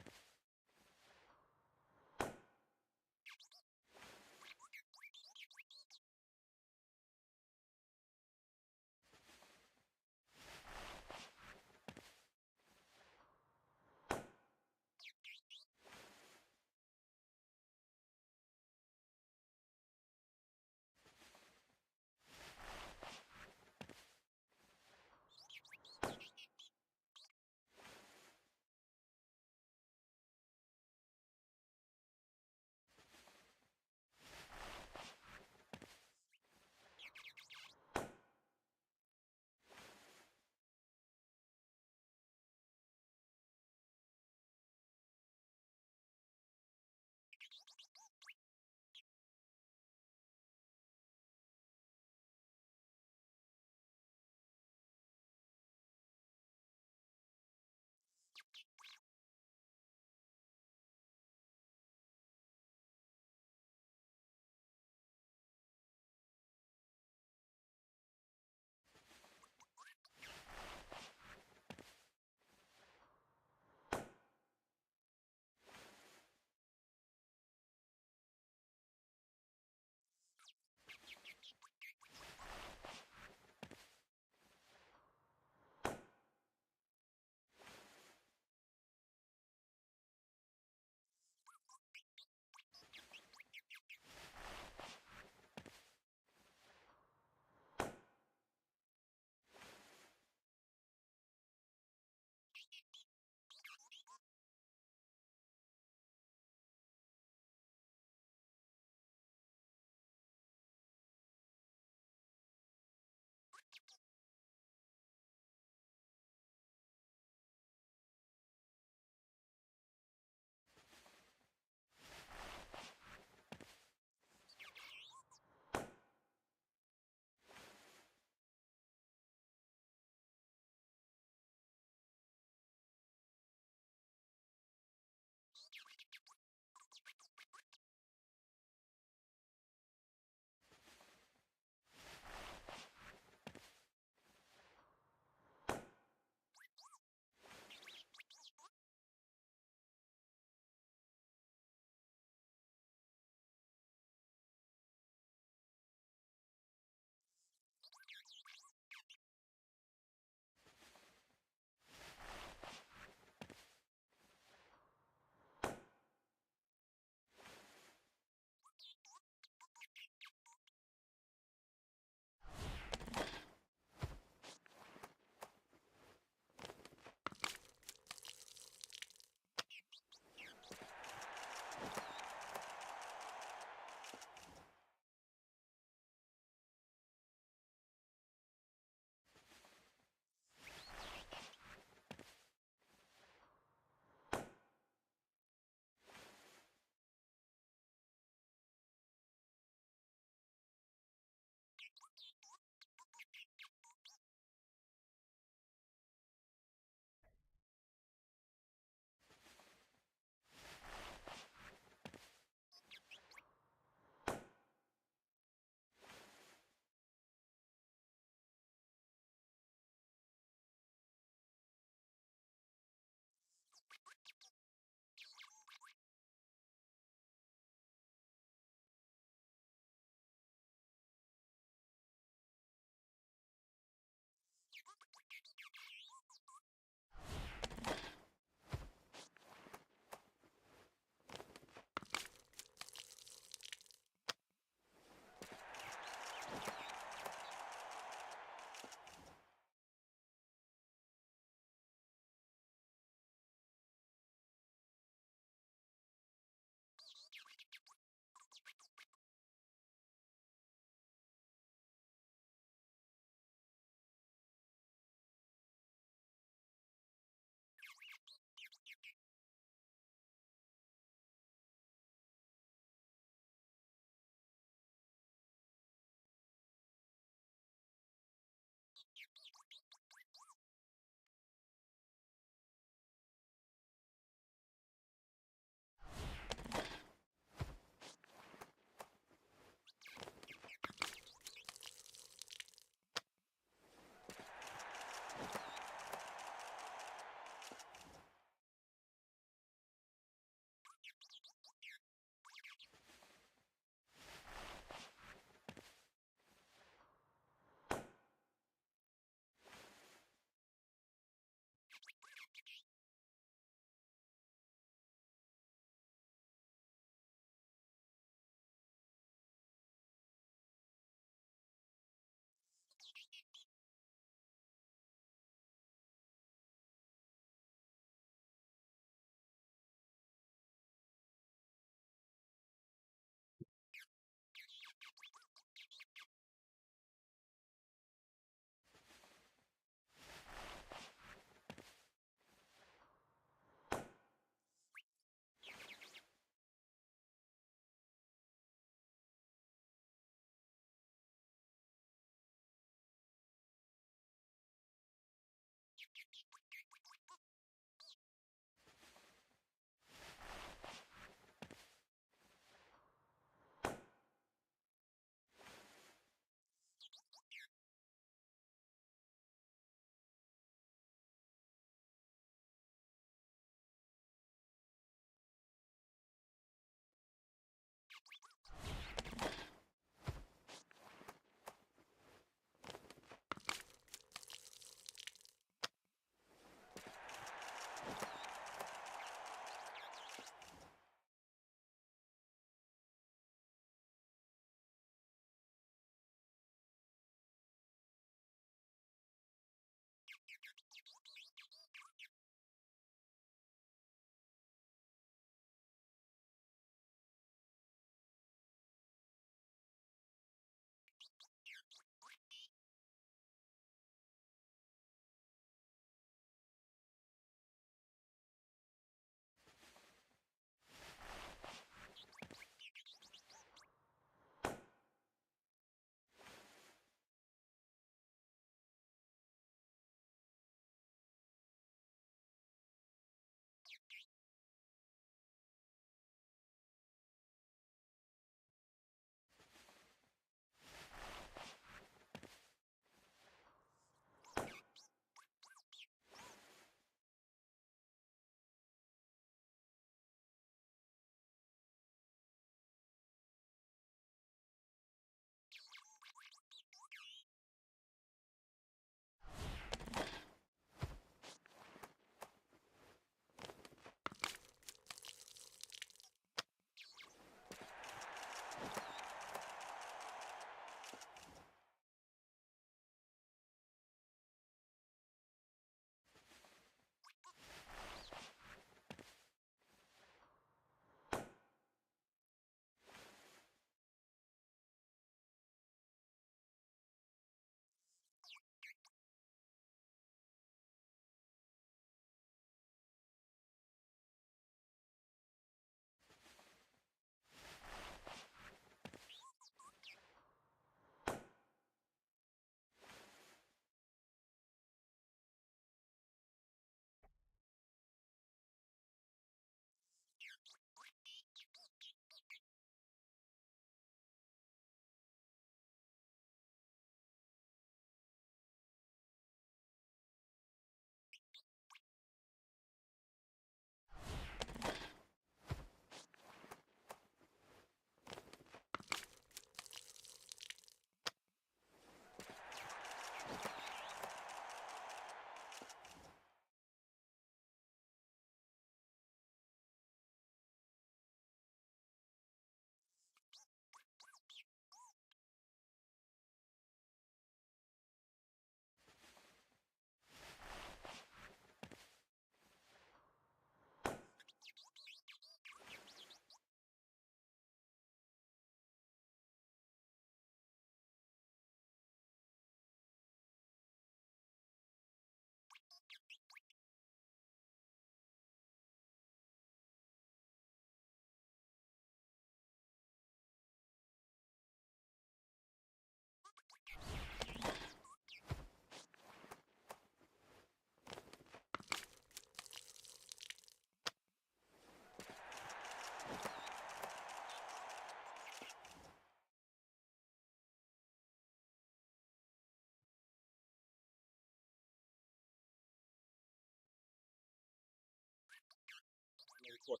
กด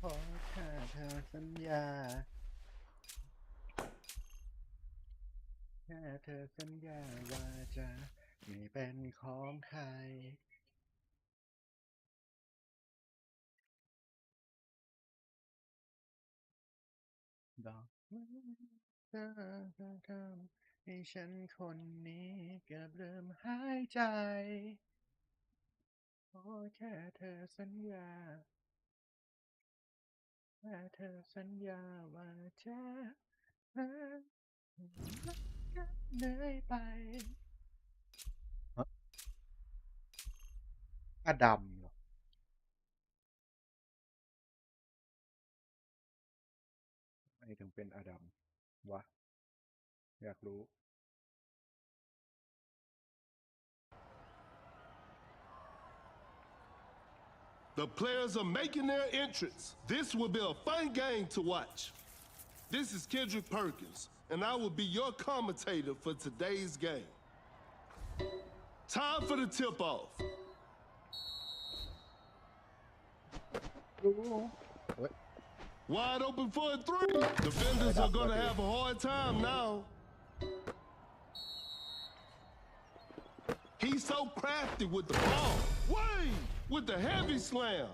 ขอแค่เธอสัญญาแค่เธอสัญญาว่าจะไม่เป็นของใครดอกไม้เธอทำให้ฉันคนนี้เกือบลืมหายใจขอแค่เธอสัญญาแค่เธอสัญญาว่าจะรักกันเหนื่อยไปอดัมเหรอไม่ถึงเป็นอดัมวะอยากรู้ The players are making their entrance. This will be a fun game to watch. This is Kendrick Perkins, and I will be your commentator for today's game. Time for the tip-off. Wide open for a three. Defenders are going to have a hard time now. He's so crafty with the ball. Wade with the heavy slam.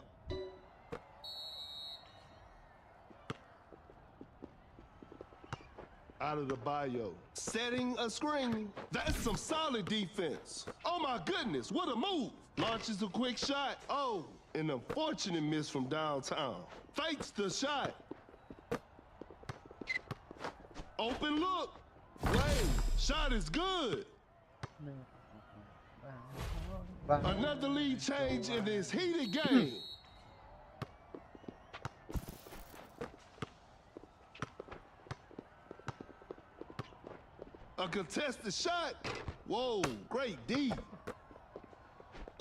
Out of the bio. Setting a screen. That's some solid defense. Oh my goodness, what a move. Launches a quick shot. Oh, an unfortunate miss from downtown. Fakes the shot. Open look. Wait, shot is good. Another lead change in this heated game. A contested shot. Whoa, great D.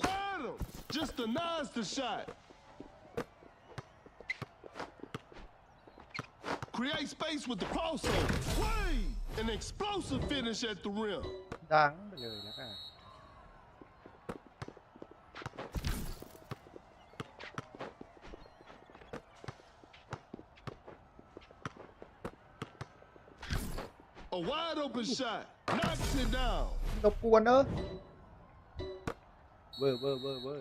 Adams just denies the shot. Create space with the crossover. Play! An explosive finish at the rim. ดังไปเลยแล้วกัน A wide open shot. Knocks it down. รบกวนเนอะเวอ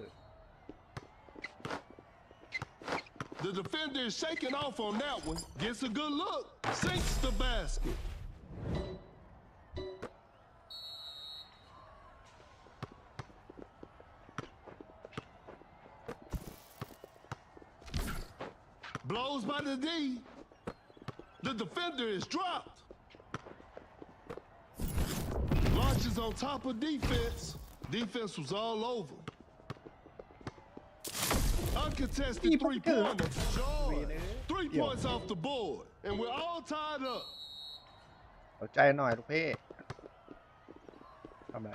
ร์ The defender is shaking off on that one. Gets a good look. Sinks the basket. Blows by the D. The defender is dropped. Launches on top of defense. Defense was all over. Uncontested three-pointer. Jordan. 3 points off the board. And we're all tied up. เอาใจหน่อยลูกพี่ทำไม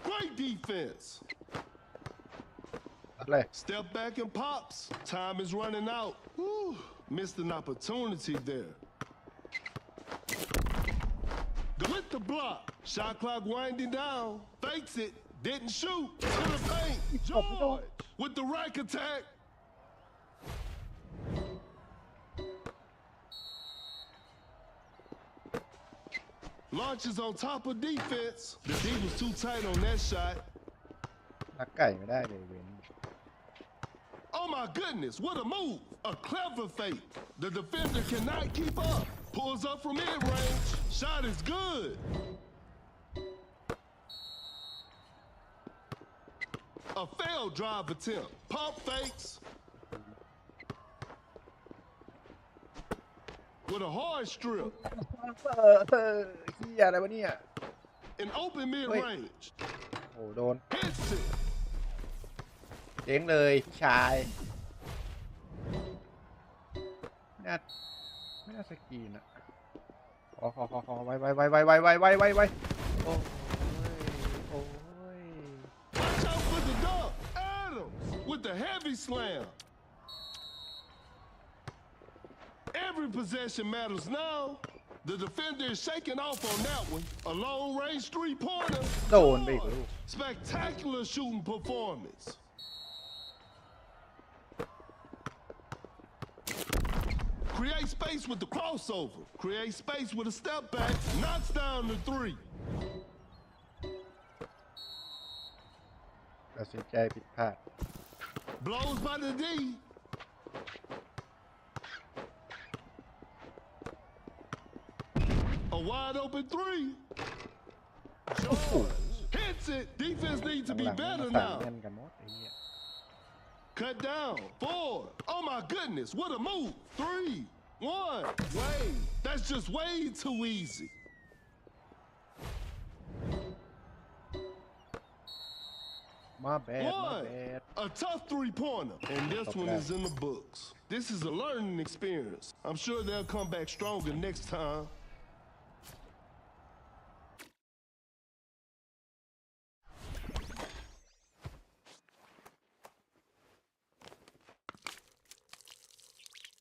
Great defense. เลย Step back and pops. Time is running out. Whew. Missed an opportunity there. With the block. Shot clock winding down. Fakes it. Didn't shoot. To the paint. George with the rack attack. Launches on top of defense. The D was too tight on that shot. รักไก่ไม่ได้เลยเว้น Oh my goodness, what a move. A clever fake. The defender cannot keep up. Pulls up from mid-range. Shot is good. A failed drive attempt. Pump fakes. With a hard strip. เฮียอะไรวะเนี่ย An open mid-range. โอ้โดน Hits it. เจ๊งเลยพี่ชายไม่น่าสกรีนอ่ะขอไว้โอ้ย Watch out for the dunk. Adams with the heavy slam. Every possession matters now. The defender is shaking off on that one. A long-range three-pointer. โดนไปอีกลูก Spectacular shooting performance. Create space with the crossover. Create space with a step back. Knocks down the three. ตัดสินใจผิดพลาด Blows by the D. A wide open three. George hits it. Defense needs to be หลังๆ better มาสั่ง now. เงินกันหมดไอ้เหี้ย Cut down. 4. Oh my goodness. What a move. 3. 1. Wait. That's just way too easy. My bad One. A tough three-pointer. And this one is in the books. This is a learning experience. I'm sure they'll come back stronger next time.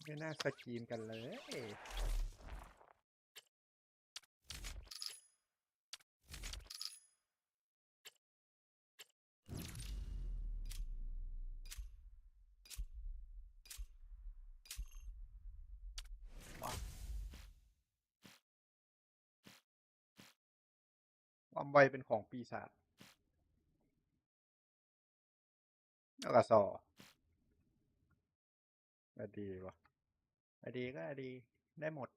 ไม่น่าสกรีนกันเลย ความไวเป็นของปีศาจแล้วก็ซอก็ดีวะก็ดีก็ดีได้หมด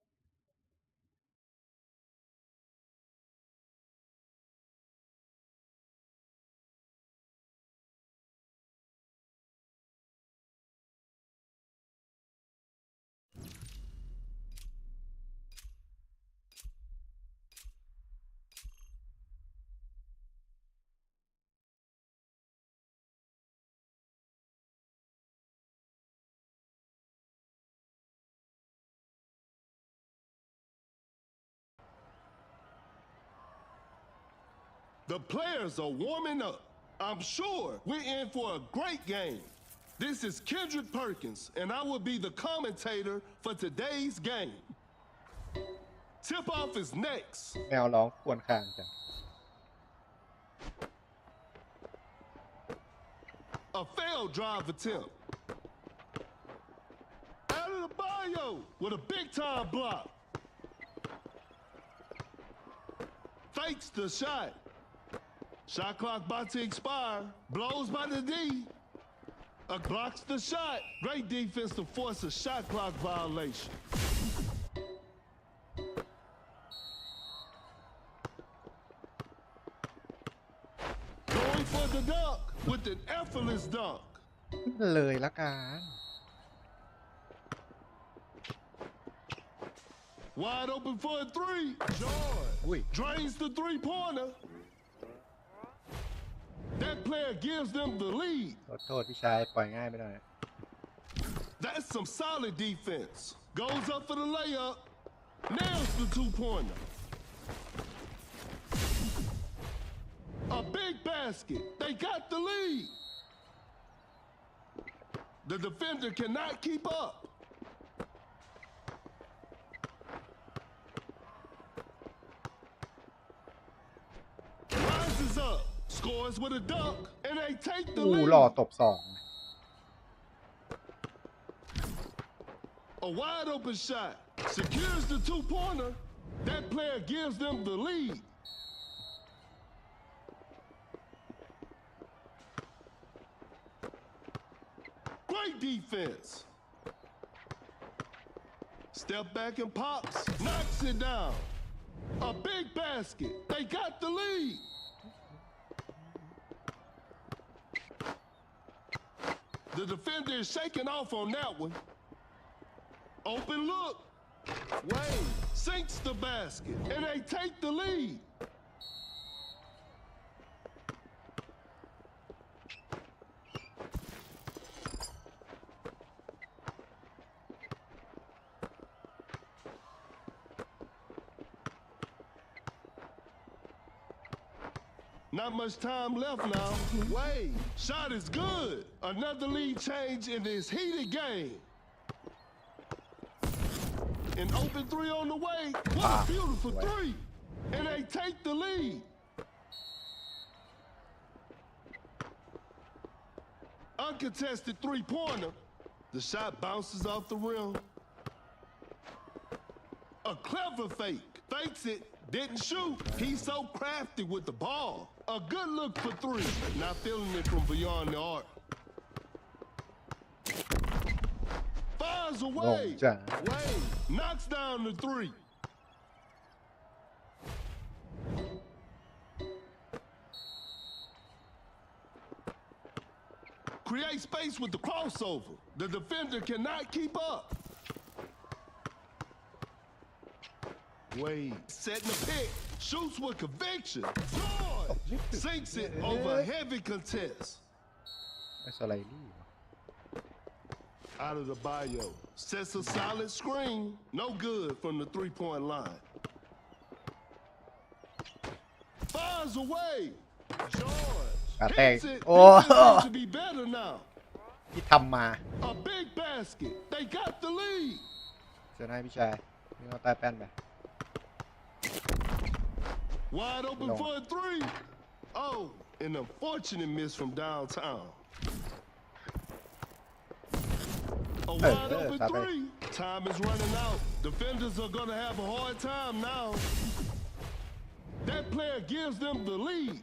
The players are warming up. I'm sure we're in for a great game. This is Kendrick Perkins, and I will be the commentator for today's game. Tip-off is next. แมวร้องครวรครางจัง A failed drive attempt. Out of the bio with a big-time block. Fakes the shot. Shot clock about to expire. Blows by the D. Blocks the shot. Great defense to force a shot clock violation. Going for the dunk with an effortless dunk. เลยละกัน Wide open for a three. George drains the three-pointer. That player gives them the lead. ขอโทษพี่ชายปล่อยง่ายไปหน่อย That's some solid defense. Goes up for the layup. Nails the two-pointer. A big basket. They got the lead. The defender cannot keep up. Rises up. Scores with a dunk. And they take the อู้หล่อ lead. ตบสอง A wide open shot. Secures the two-pointer. That player gives them the lead. Great defense. Step back and pops. Knocks it down. A big basket. They got the lead. The defender is shaking off on that one. Open look. Wade sinks the basket, and they take the lead. Not much time left now. Wade, shot is good. Another lead change in this heated game. An open three on the way. What a beautiful three. And they take the lead. Uncontested three-pointer. The shot bounces off the rim. A clever fake. Fakes it. Didn't shoot. He's so crafty with the ball. A good look for three. Not feeling it from beyond the arc. Fires away. Wade knocks down the three. Create space with the crossover. The defender cannot keep up. Wade setting the pick. Shoots with conviction. George sinks it over a heavy contest. ไอ้สไลด์ลี่ Out of the bio. Sets a solid screen. No good from the three-point line. Fires away. George อาแตก hits it. โอ้ Defense to be better now. ที่ทำมา A big basket. They got the lead. เจอหน้าพี่ชายนี่เอาใต้แป้นไป Wide open for a three. Oh, an unfortunate miss from downtown. A wide open three. Time is running out. Defenders are going to have a hard time now. That player gives them the lead.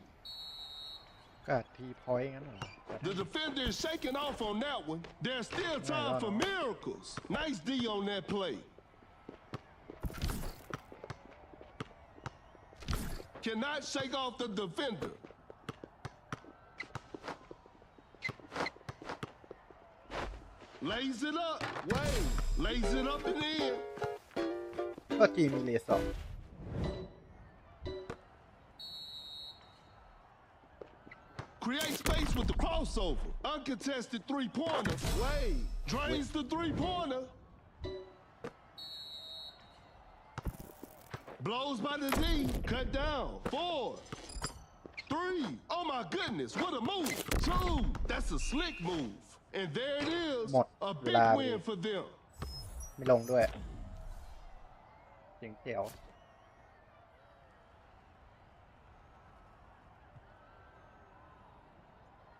ก็ทีพอยต์งั้นเหรอ The defender is shaking off on that one. There's still time for miracles. Nice D on that play. Cannot shake off the defender. Lays it up. Wade lays it up and in. ก็ทีมีเลสอง Create space with the crossover. Uncontested three-pointer. Wade drains the three-pointer. Blows by the D. Cut down. 4, 3. Oh my goodness, what a move. 2. That's a slick move. And there it is. หมด A เว big ลา win for them. ไม่ลงด้วยเจ๋งเจ๋ว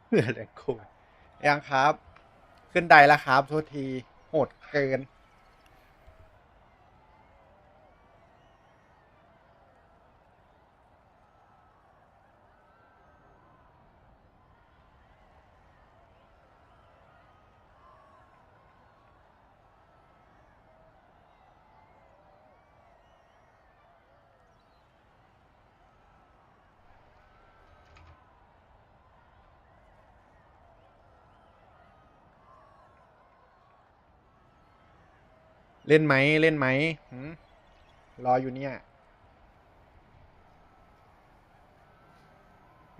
เพื่อแรงคูยังครับ ขึ้นไดแล้วครับโทษทีโหดเกินเล่นไหมเล่นไหมรออยู่เนี่ย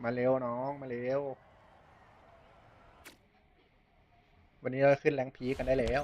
มาเร็วน้องมาเร็ววันนี้เราขึ้นแรงพีกันได้แล้ว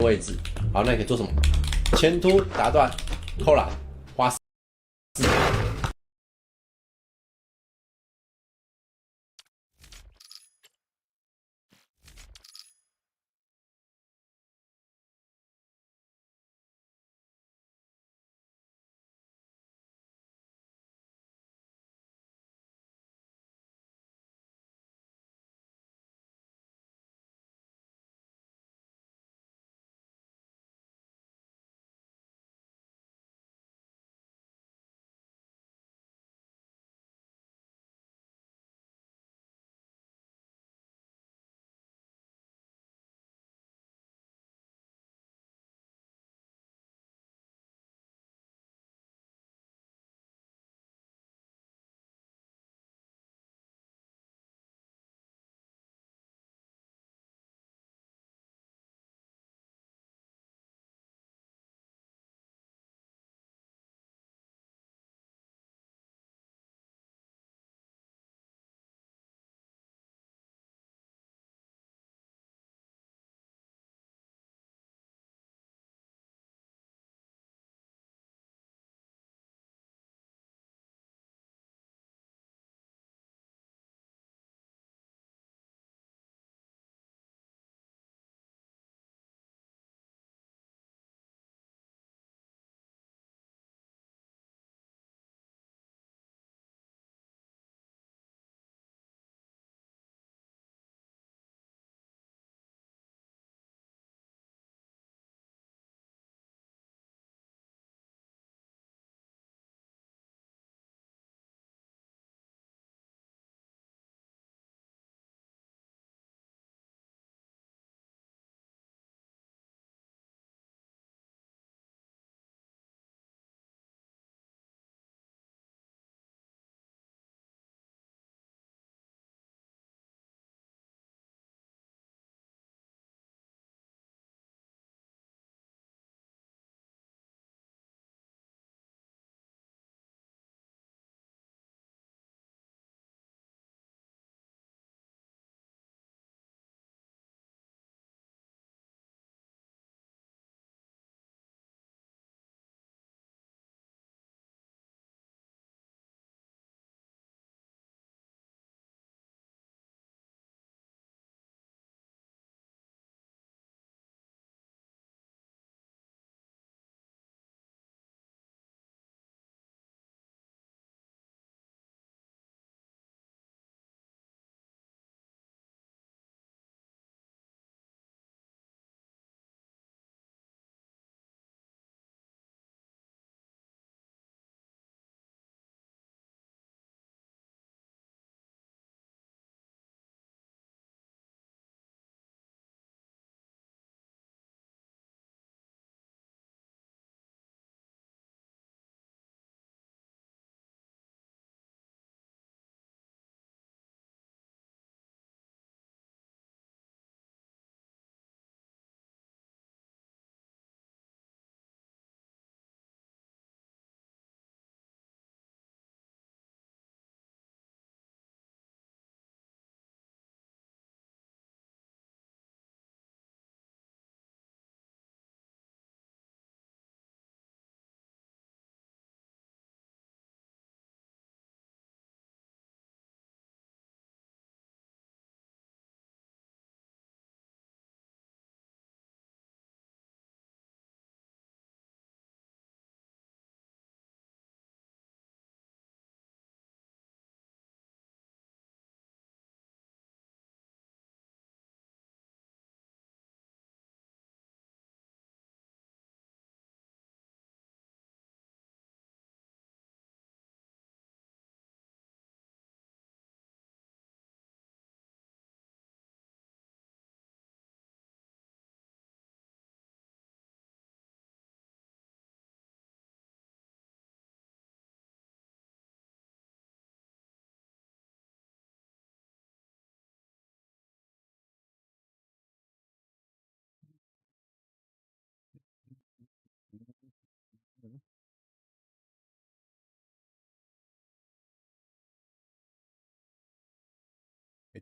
位置，好，那你可以做什么？前突、打断、扣篮，花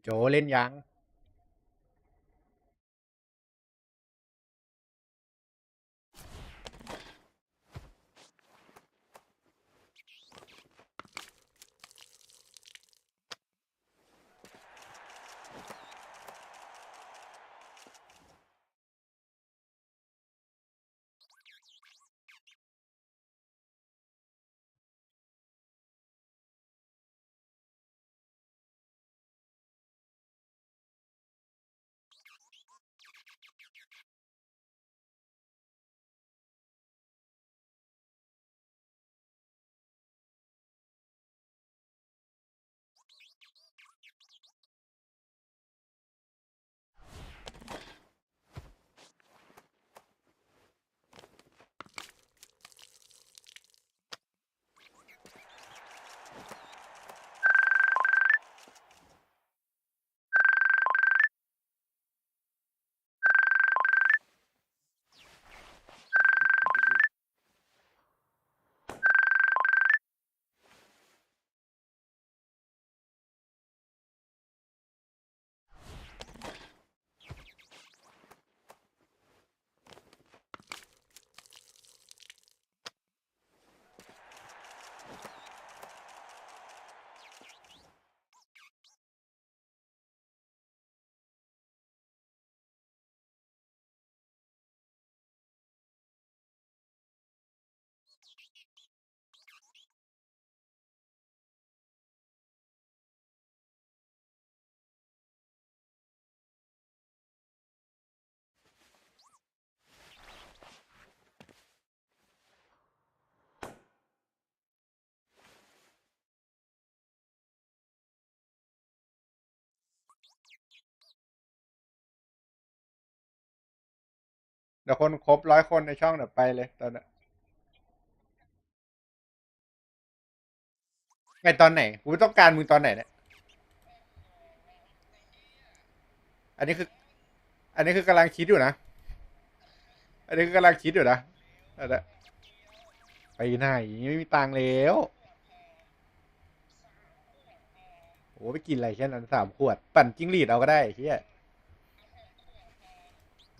โจเล่นยังเดี๋ยวคนครบ100 คนในช่องเดี๋ยวไปเลยตอนนั้นไปตอนไหนกูต้องการมึงตอนไหนเนี่ยอันนี้คืออันนี้คือกำลังคิดอยู่นะอันนี้คือกำลังคิดอยู่นะอันนั้นไปไหนไม่มีตังค์แล้วโอ้ไปกินอะไรแค่นั้น3 ขวดปั่นจิ้งหรีดเอาก็ได้เฮีย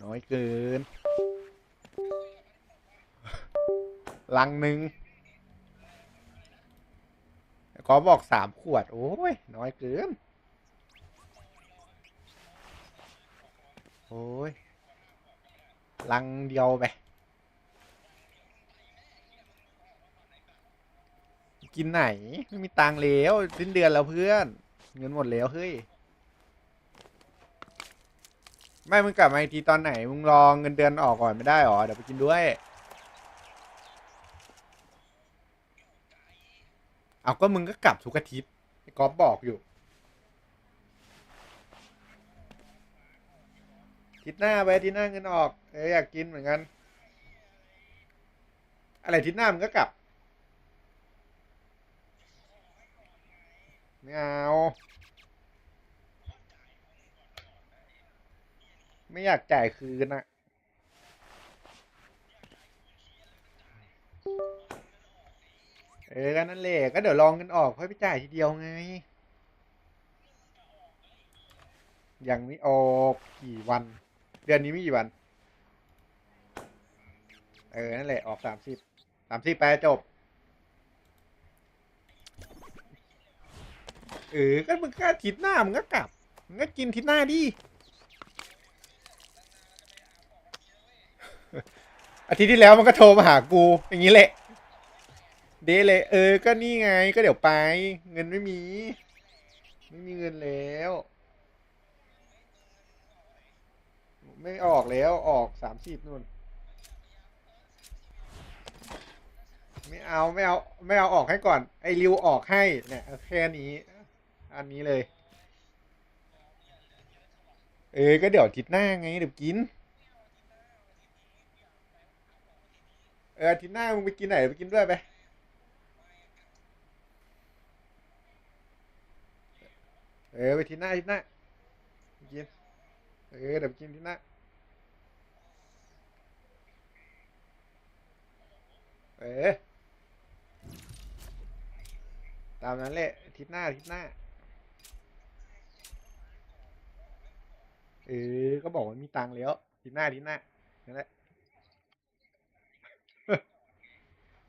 น้อยเกินลังหนึ่งขอบอก3 ขวดโอ้ยน้อยเกินโอ้ยลังเดียวไปกินไหนไม่มีตังค์แล้วสิ้นเดือนแล้วเพื่อนเงินหมดแล้วเฮ้ยไม่มึงกลับมาอีกทีตอนไหนมึงรอเงินเดือนออกก่อนไม่ได้หรอเดี๋ยวไปกินด้วยเอาก็มึงก็กลับทุกอาทิตย์ไอ้ก๊อฟบอกอยู่อาทิตย์หน้าไปอาทิตย์หน้าเงินออกอยากกินเหมือนกันอะไรอาทิตย์หน้ามึงก็กลับไม่เอาไม่อยากจ่ายคืนอะก็นั่นแหละก็เดี๋ยวลองกันออกค่อยไปจ่ายทีเดียวไงยังไม่ออกกี่วันเดือนนี้ไม่กี่วันนั่นแหละออก30ไปจบก็มึงก็อาทิตย์หน้ามึงก็กลับมึงก็กินอาทิตย์หน้าดิอาทิตย์ที่แล้วมันก็โทรมาหากูอย่างนี้แหละเดเลยก็นี่ไงก็เดี๋ยวไปเงินไม่มีเงินแล้วไม่ออกแล้วออก30นู่นไม่เอาออกให้ก่อนไอ้ริวออกให้เนี่ยแค่นี้อันนี้เลยก็เดี๋ยวอาทิตย์หน้าไงเดี๋ยวกินอาทิตย์หน้ามึงไปกินไหนไปกินด้วยไปไปอาทิตย์หน้าไปกินเดี๋ยวไปกินอาทิตย์หน้าเออตามนั้นแหละอาทิตย์หน้า ก็บอกว่ามีตังค์แล้วทีหน้านั่นแหละ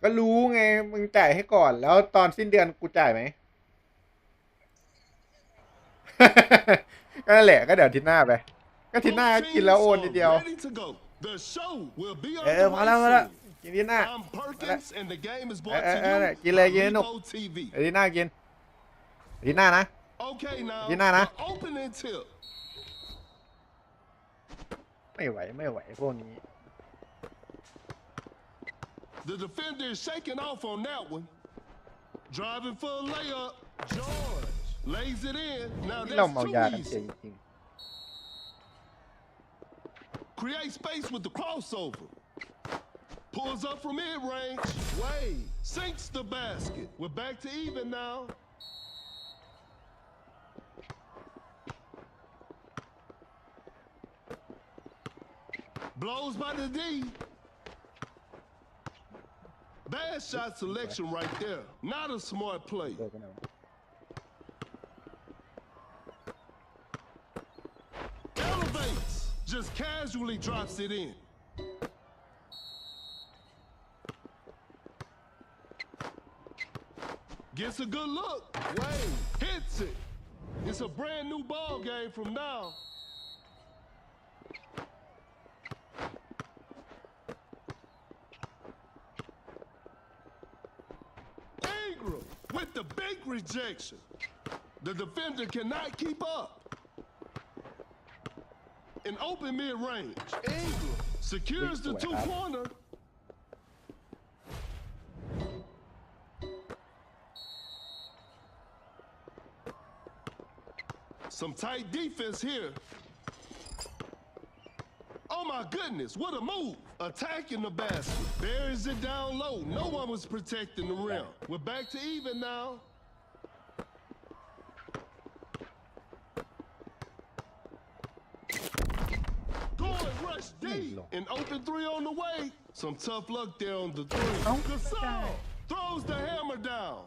ก็รู้ไงมึงจ่ายให้ก่อนแล้วตอนสิ้นเดือนกูจ่ายไหม ก็นั่นแหละก็เดี๋ยวอาทิตย์หน้าไปก็อาทิตย์หน้ากินแล้วโอนทีเดียว Ready to go. The show will be มาแล้ว underway กินอาทิตย์หน้า soon. I'm Perkins, and the game is brought กิน to เลย you กิน by ให้หนุก Rico TV. อาทิตย์หน้ากินอาทิตย์หน้านะ Okay, now, Đi nào nè? the opening tip. ไม่ไหวพวกนี้ The defender is shaking off on that one. Driving for a layup. George lays it in. Now ที่เรา that's เมายากัน too เก่ง easy. จริง Create space with the crossover. Pulls up from mid-range. Wade sinks the basket. We're back to even now. Blows by the D. Bad shot selection right there. Not a smart play. เลิกกันเอา Elevates. Just casually drops it in. Gets a good look. Wade hits it. It's a brand new ball game from now. Ingram with the big rejection. The defender cannot keep up. An open mid-range. Ingram secures the two-pointer. Some tight defense here. Oh my goodness, what a move. Attacking the basket. Buries it down low. No one was protecting the rim. We're back to even now. Going rush deep. An open three on the way. Some tough luck there on the three. Gasol throws the hammer down.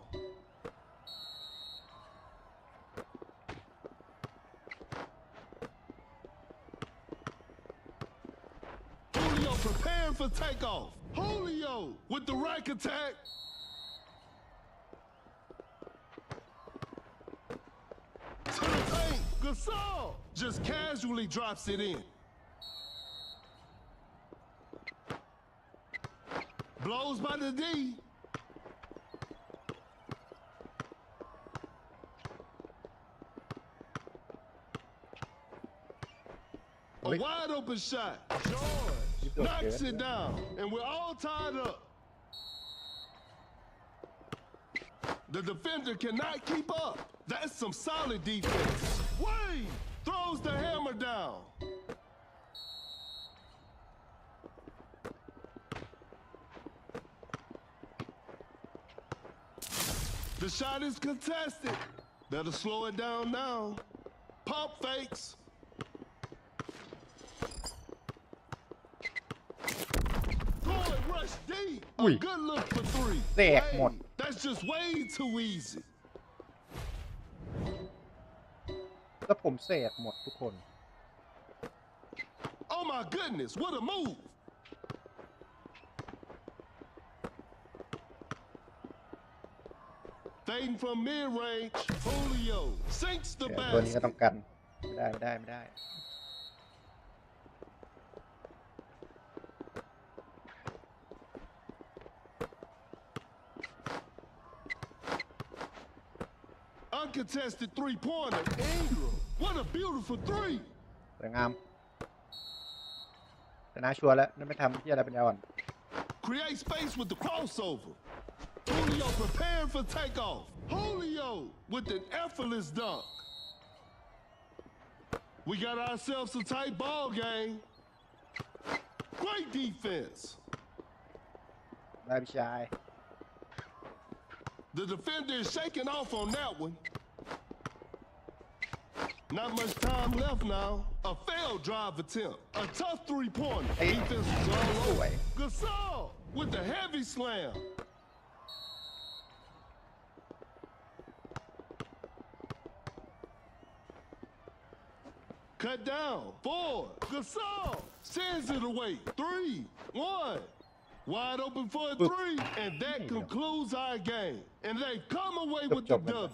Julio preparing for takeoff. Julio with the rack attack. To the paint. Gasol just casually drops it in. Blows by the D. A wide open shot. George knocks it down, and we're all tied up. The defender cannot keep up. That's some solid defense. Wade throws the hammer down. The shot is contested. Better slow it down now. Pump fakes. Going rush deep. A Ui. good look for three. แตกหมด Wade, that's just way too easy. แล้วผมเสกหมดทุกคน Oh my goodness, what a move. Fading from mid-range, Julio sinks the ตัวนี้ก็ต้อ basket. งกันไม่ได้ Uncontested three-pointer. Ingram, what a beautiful three. สวยงามชนะชัวร์แล้วนั่นไม่ทำที่อะไรเป็นยาอ่อน Create space with the crossover. Julio preparing for takeoff. Julio with an effortless dunk. We got ourselves a tight ball game. Great defense. ได้พี่ชาย The defender is shaking off on that one. Not much time left now. A failed drive attempt. A tough three-pointer. Hey. Defense is all over. Boy. Gasol with the heavy slam. cut down. 4. Gasol sends it away. 3, 1. Wide open for a 3, and that concludes our game. And they come away with the W.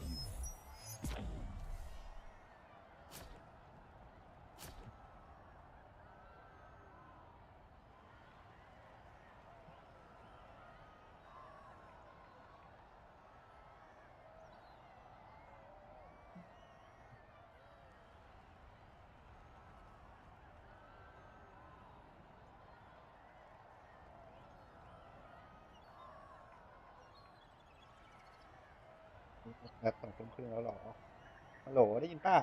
แบบ2 ทุ่มครึ่งแล้วเหรอฮัลโหลได้ยินเปล่า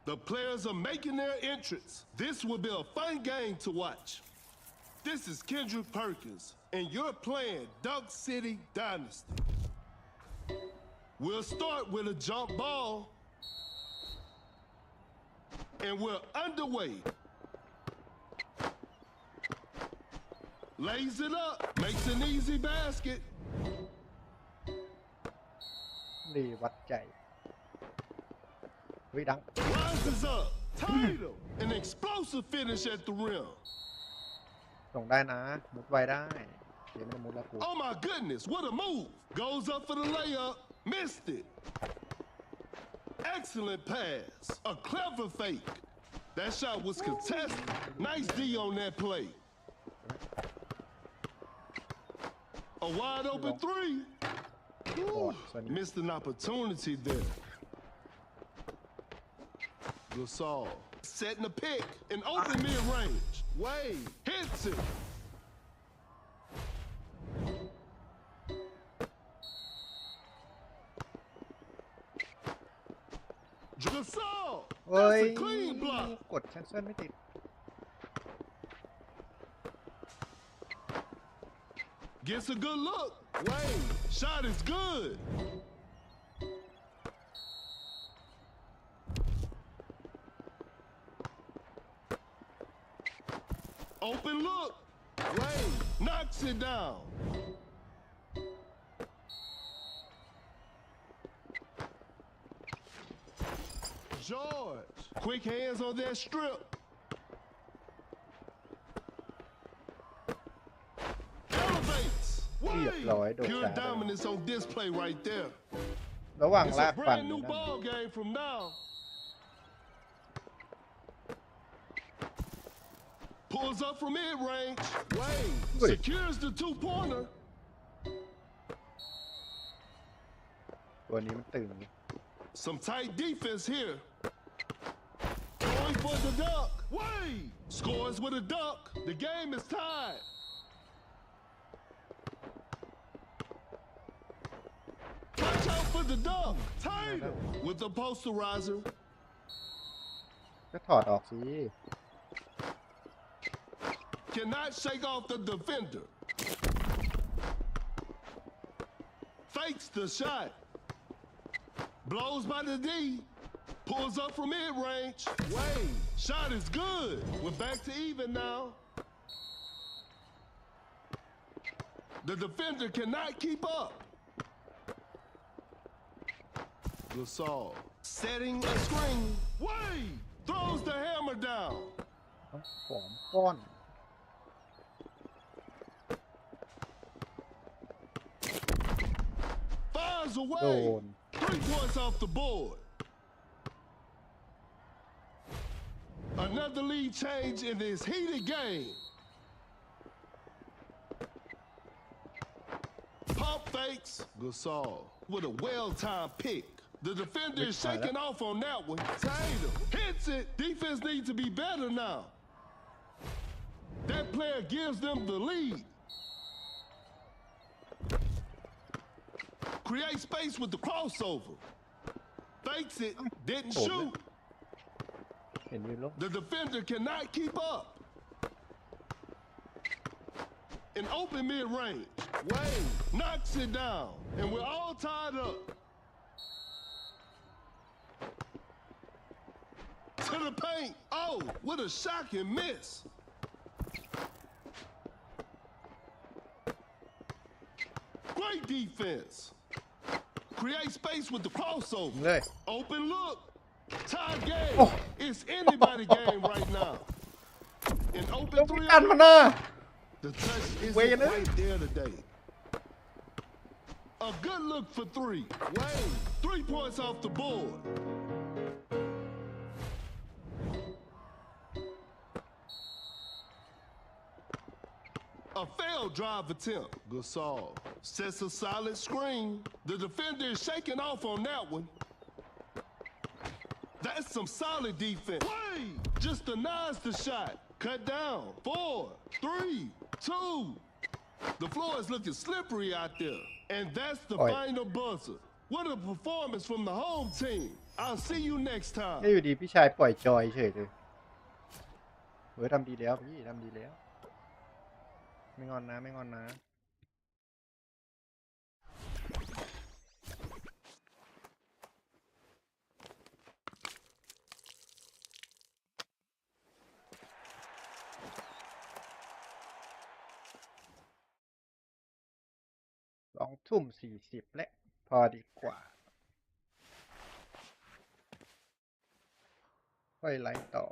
The players are making their entrance. This will be a fun game to watch. This is Kendrick Perkins, and you're playing Dunk City Dynasty. We'll start with a jump ball, and we're underway. Lays it up, makes an easy basket. ดีวัดใจวิดัง Rises up, Tied him. An explosive finish at the rim. ส่งได้นะมุดไวได้เดี๋ยวไม่ได้มุดแล้วกู Oh my goodness, what a move. Goes up for the layup. Missed it. Excellent pass. A clever fake. That shot was contested. Nice D on that play. A wide open three. Ooh, missed an opportunity there. Gasol setting a pick in open mid-range. Wade hits it. Gasol. เฮ้ย That's a clean block. กดแคนเซิลไม่ติด Gets a good look. Wade, shot is good. Open look. Wade knocks it down. George, quick hands on that strip. Elevates. เรียบร้อยโดด Pure ช้า dominance on display right there. ระหว่าง It's ลา a กปั่น brand new ball game from now. Pulls up from mid-range. Wade Wait. secures the two-pointer. ตัวนี้มันตึง Some tight defense here. Going for the dunk. Wade scores with a dunk. The game is tied. Watch out for the dunk. Tied him with the posterizer. ก็ถอดออกสิ Cannot shake off the defender. Fakes the shot. Blows by the D. Pulls up from mid-range. Wade, shot is good. We're back to even now. The defender cannot keep up. Gasol setting a screen. Wade throws the hammer down. ต้องหอมก้อน Fires โด away. น 3 points off the board. Another lead change in this heated game. Pump fakes. Gasol with a well-timed pick. The defender is shaking off on that one. Tatum hits it. Defense needs to be better now. That player gives them the lead. Create space with the crossover. Fakes it. Didn't shoot. เห็นยืนลง The defender cannot keep up. In open mid-range, Wade knocks it down, and we're all tied up. To the paint. Oh, what a shocking miss. Great defense. Create space with the crossover. เลย Open look. Tie game. Oh. It's anybody game right now. In แล้ว open พี่ three. กันมันน่ะ The touch isn't Wait, quite there today. A good look for three. Wade, 3 points off the board. A failed drive attempt. Gasol sets a solid screen. The defender is shaking off on that one. That's some solid defense. Wade just denies the shot. Cut down. 4, 3, 2. The floor is looking slippery out there. And that's the Oi. final buzzer. What a performance from the home team. I'll see you next time. นี่อยู่ดีพี่ชายปล่อยจอยเฉยเลยเฮ้ยทำดีแล้วพี่ทำดีแล้ว ไม่งอนนะไม่งอนนะ 2:40และพอดีกว่า ค่อยไลฟ์ต่อ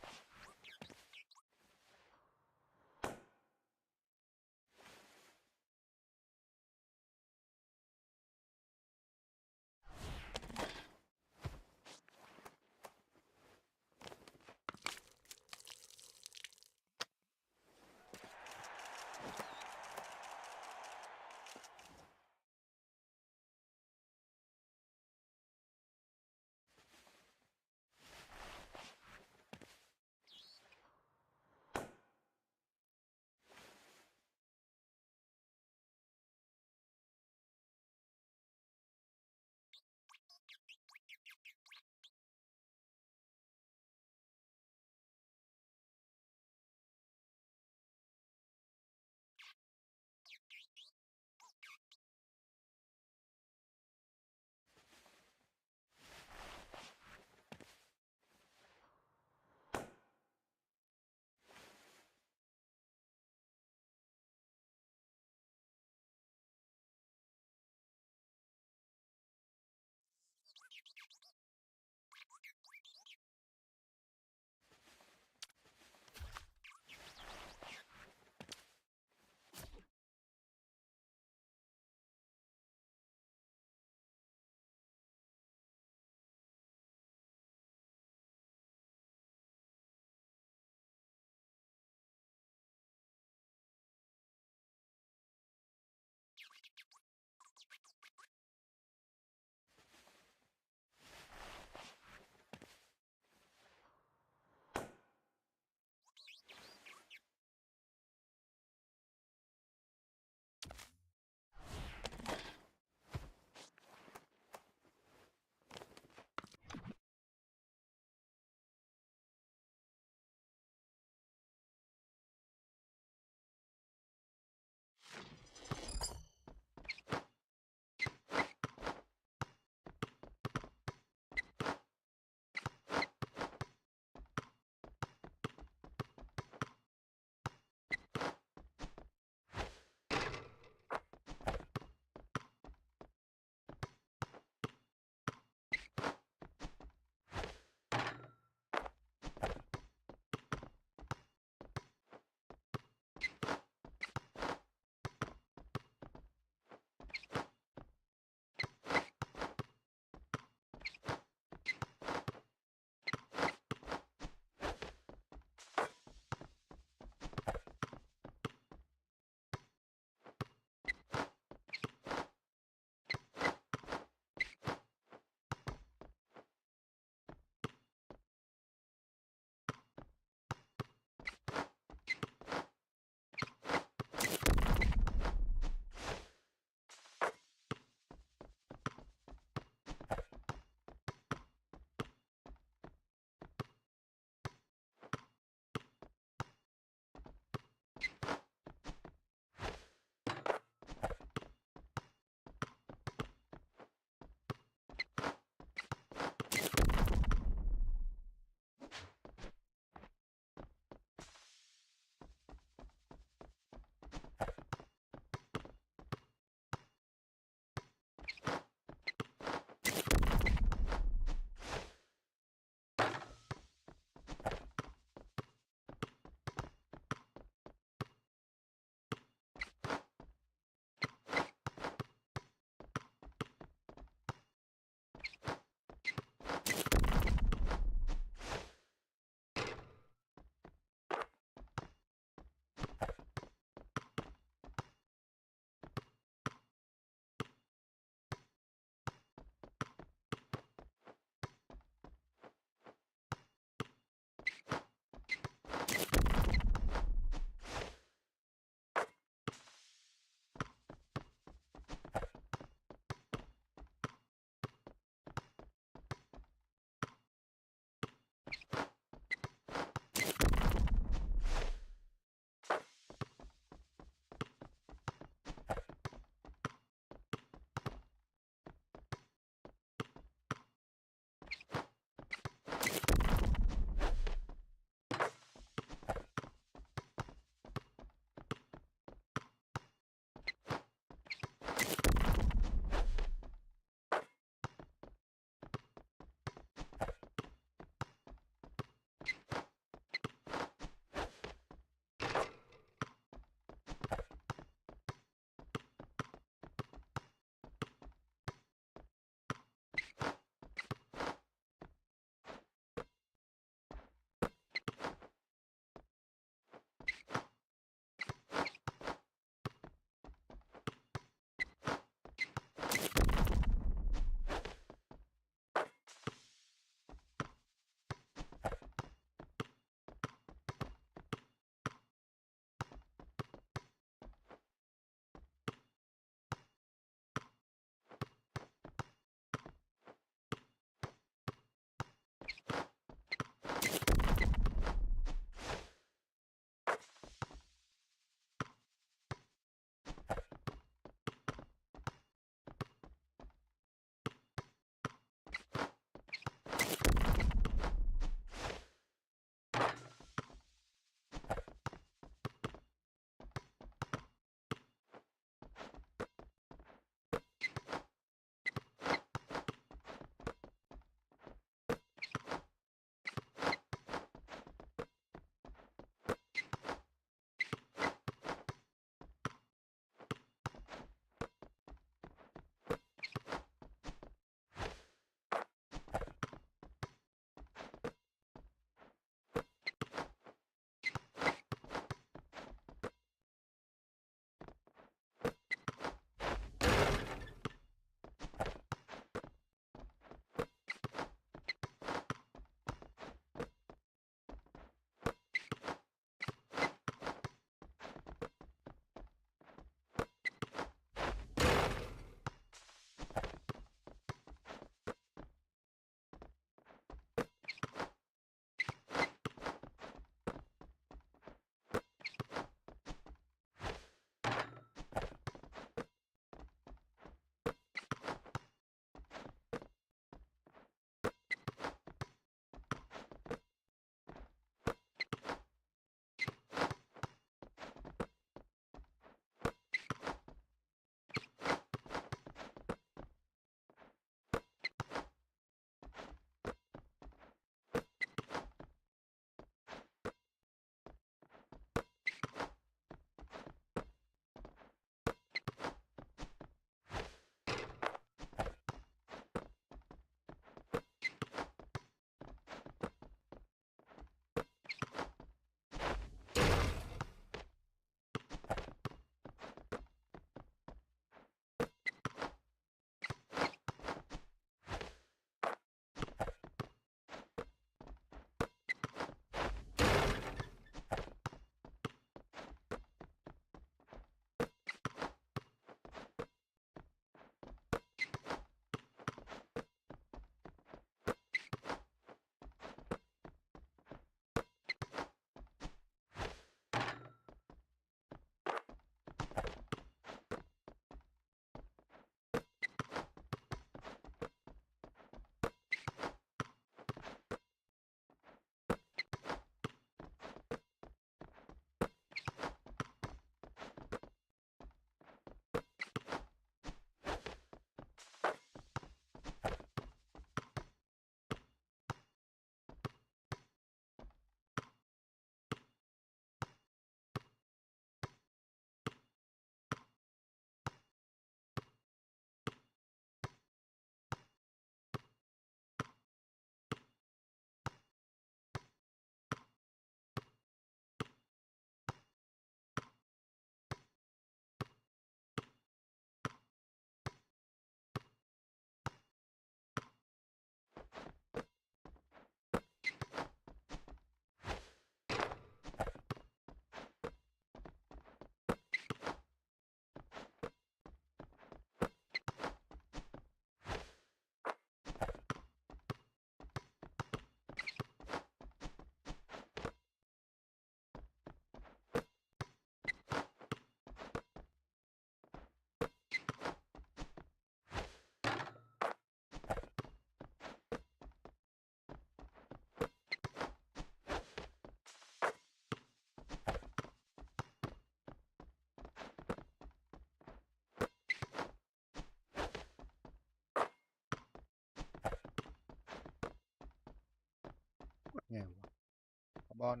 บอล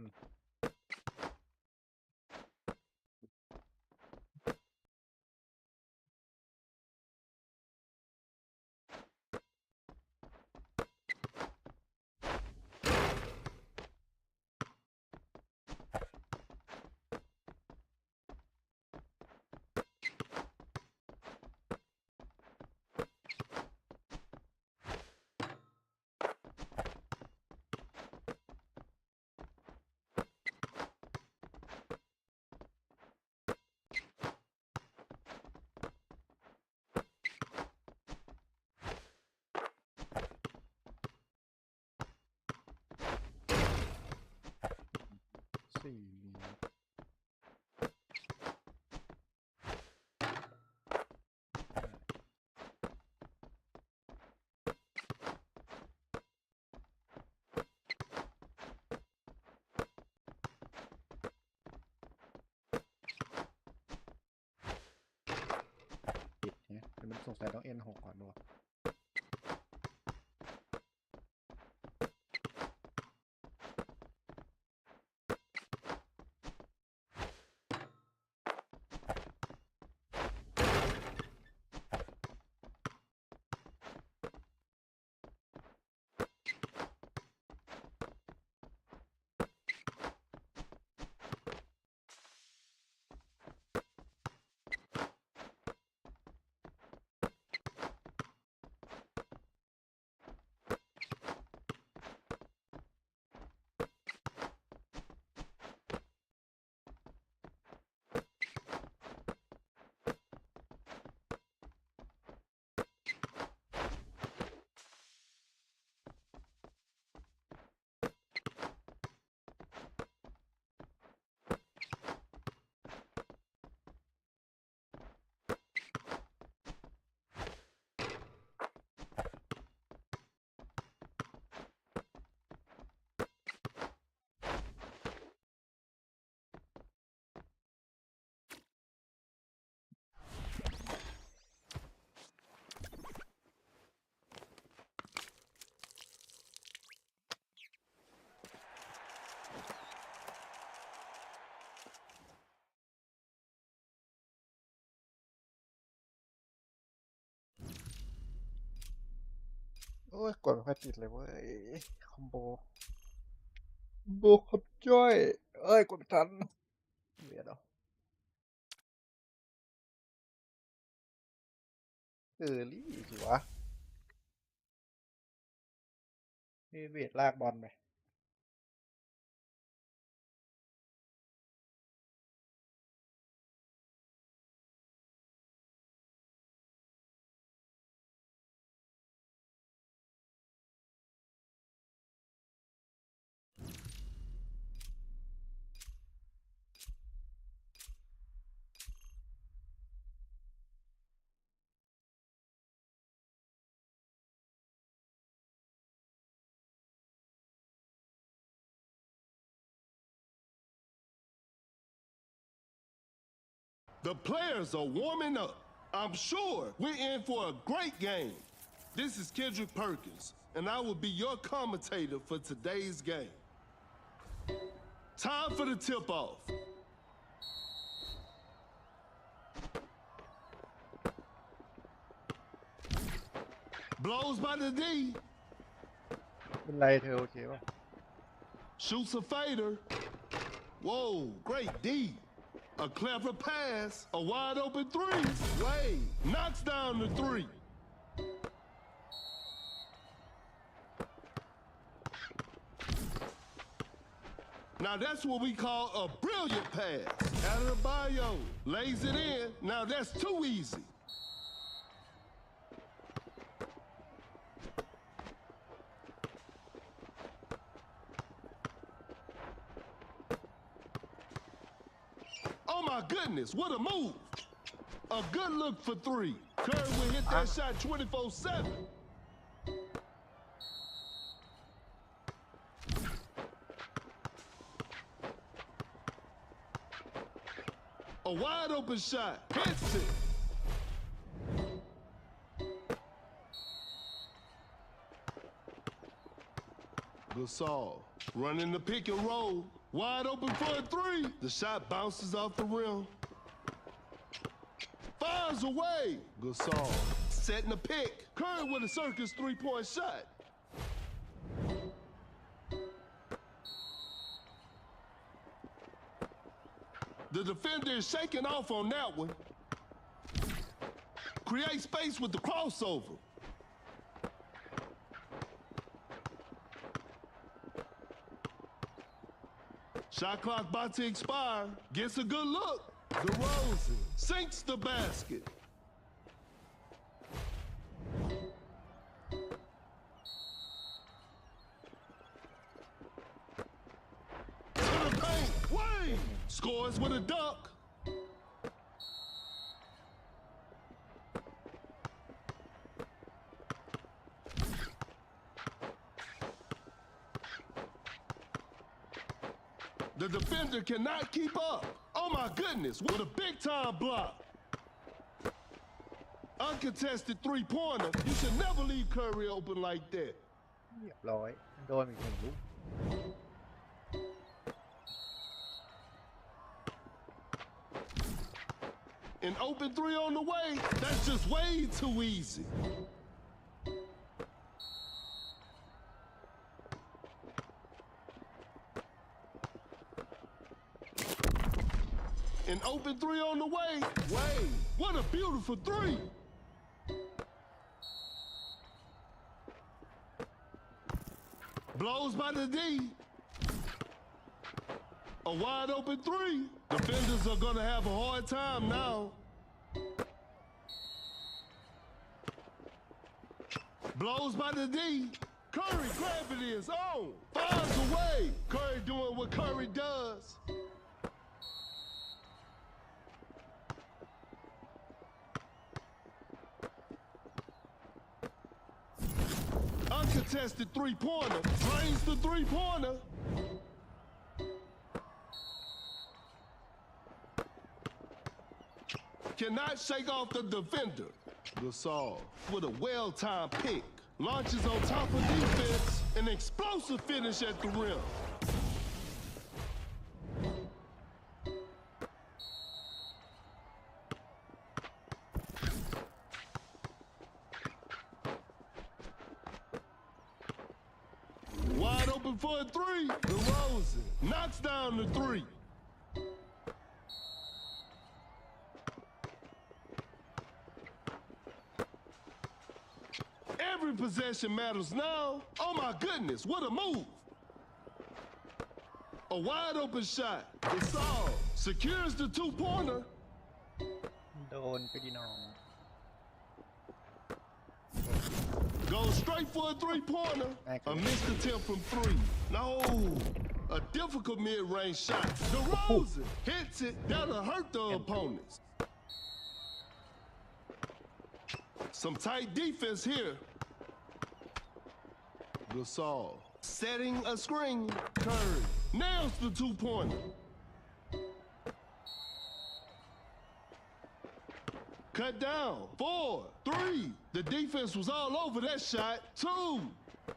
สี่ปิดเนี่ยมันสงสัยต้อง N6 ก่อนด้วย โอ้ยกดไม่ค่อยติดเลยเว้ยคอมโบขับจ้อยเอ้ยกดไม่ทันเบียดเอารี่สิวะนี่เบียดลากบอลไปThe players are warming up. I'm sure we're in for a great game. This is Kendrick Perkins, and I will be your commentator for today's game. Time for the tip-off. Blows by the D. เป็นไรเธอโอเคป่ะ Shoots a fader. Whoa, great D. A clever pass, a wide open three. Wade knocks down the three. Now that's what we call a brilliant pass. Adebayo lays it in. Now that's too easy. Oh my goodness, what a move. A good look for three. Curry will hit that shot 24/7. A wide open shot, hits it. Gasol running the pick and roll. Wide open for a three. The shot bounces off the rim. Fires away. Gasol setting the pick. Curry with a circus three-point shot. The defender is shaking off on that one. Create space with the crossover. Shot clock about to expire. Gets a good look. DeRozan sinks the basket. To the paint. Wade scores with a dunk. The defender cannot keep up. Oh my goodness, what a big time block. Uncontested three-pointer. You should never leave Curry open like that. เรียบร้อยโดนอีกหนึ่งลูก An open three on the way. That's just way too easy. An open three on the way. Wade, what a beautiful three. Blows by the D. A wide open three. Defenders are gonna have a hard time now. Blows by the D. Curry grabbing his own. Fires away. Curry doing what Curry does. Uncontested three-pointer. Drains the three-pointer. Cannot shake off the defender. Gasol with a well-timed pick. Launches on top of defense. An explosive finish at the rim. Wide open for a three. DeRozan knocks down the three. Every possession matters now. Oh my goodness, what a move. A wide open shot. Gasol secures the two-pointer. โดนไปดิน้อง Goes straight for a three-pointer. A missed attempt from three. No, a difficult mid-range shot. DeRozan hits it. That'll hurt the opponents. Some tight defense here. Gasol setting a screen. Curry nails the two-pointer. Cut down. 4, 3. The defense was all over that shot. 2.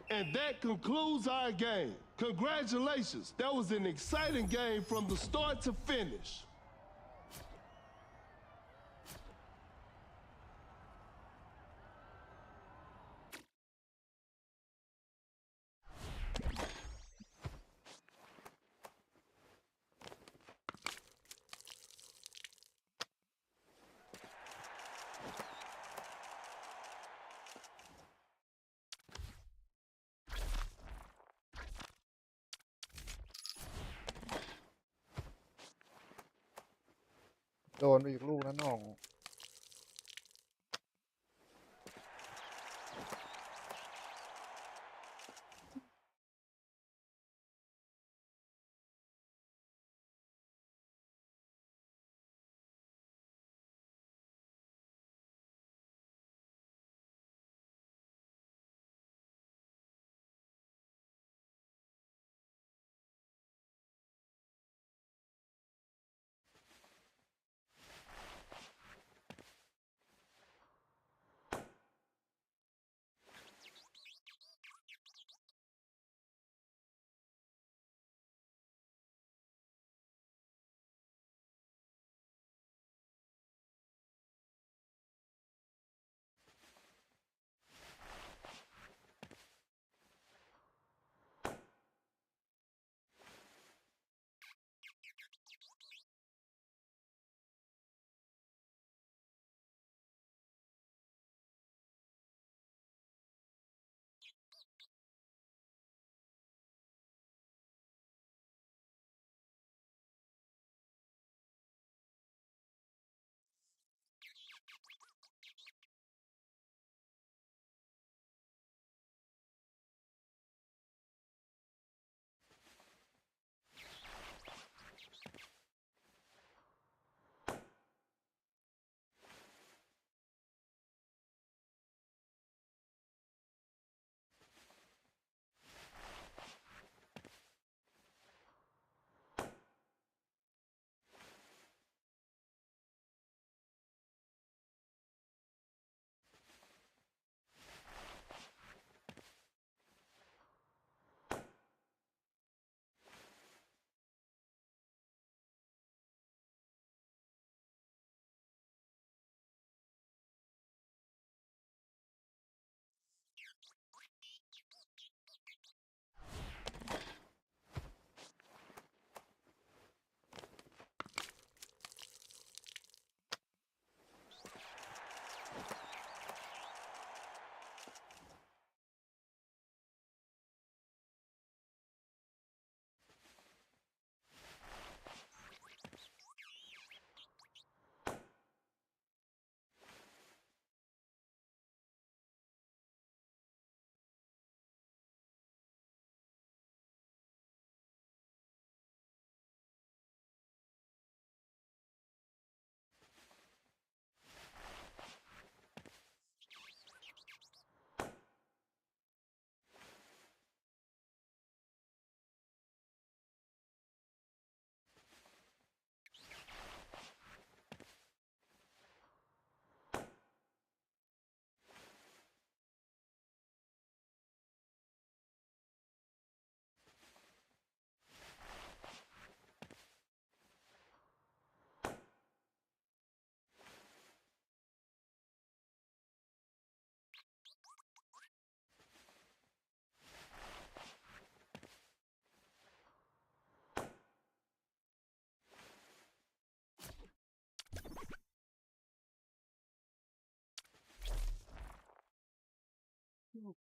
And that concludes our game. Congratulations. That was an exciting game from the start to finish.โดนไปอีกลูกนะน้อง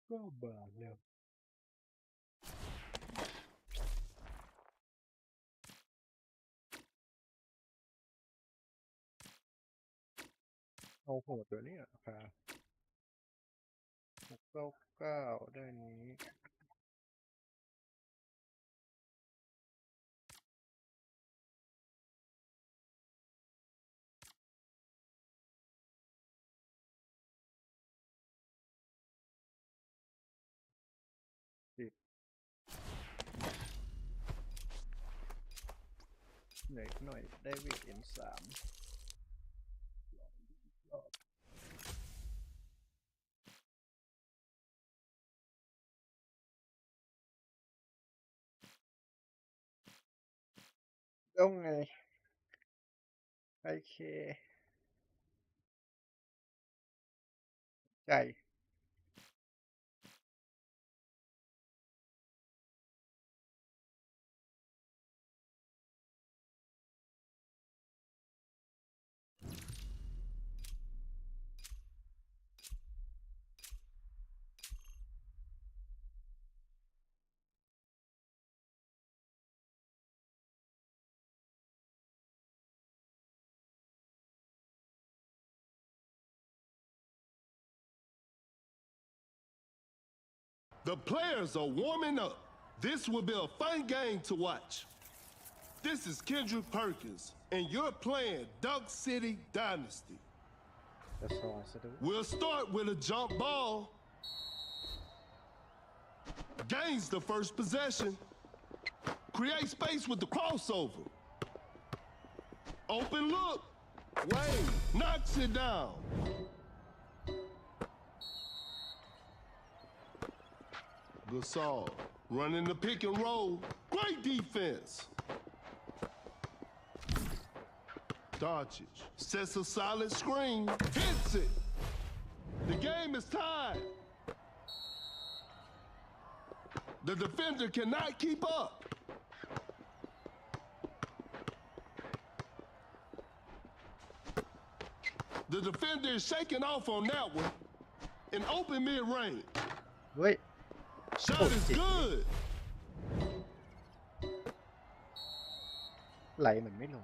ก็บาทแล้ว เอาโหดตัวนี้ค่ะ699ได้นี้10เหนื่อยหน่อยได้เวท N3 ต้องไงโอเคใจ The players are warming up. This will be a fun game to watch. This is Kendrick Perkins, and you're playing Duck City Dynasty. That's all I said. We'll start with a jump ball. Gains the first possession. Create space with the crossover. Open look. Wade knocks it down. Gasol running the pick and roll. Great defense. Doncic sets a solid screen. Hits it. The game is tied. The defender cannot keep up. The defender is shaking off on that one. An open mid-range. Wait. Shot is good. ไหลเหมือนไม่ลง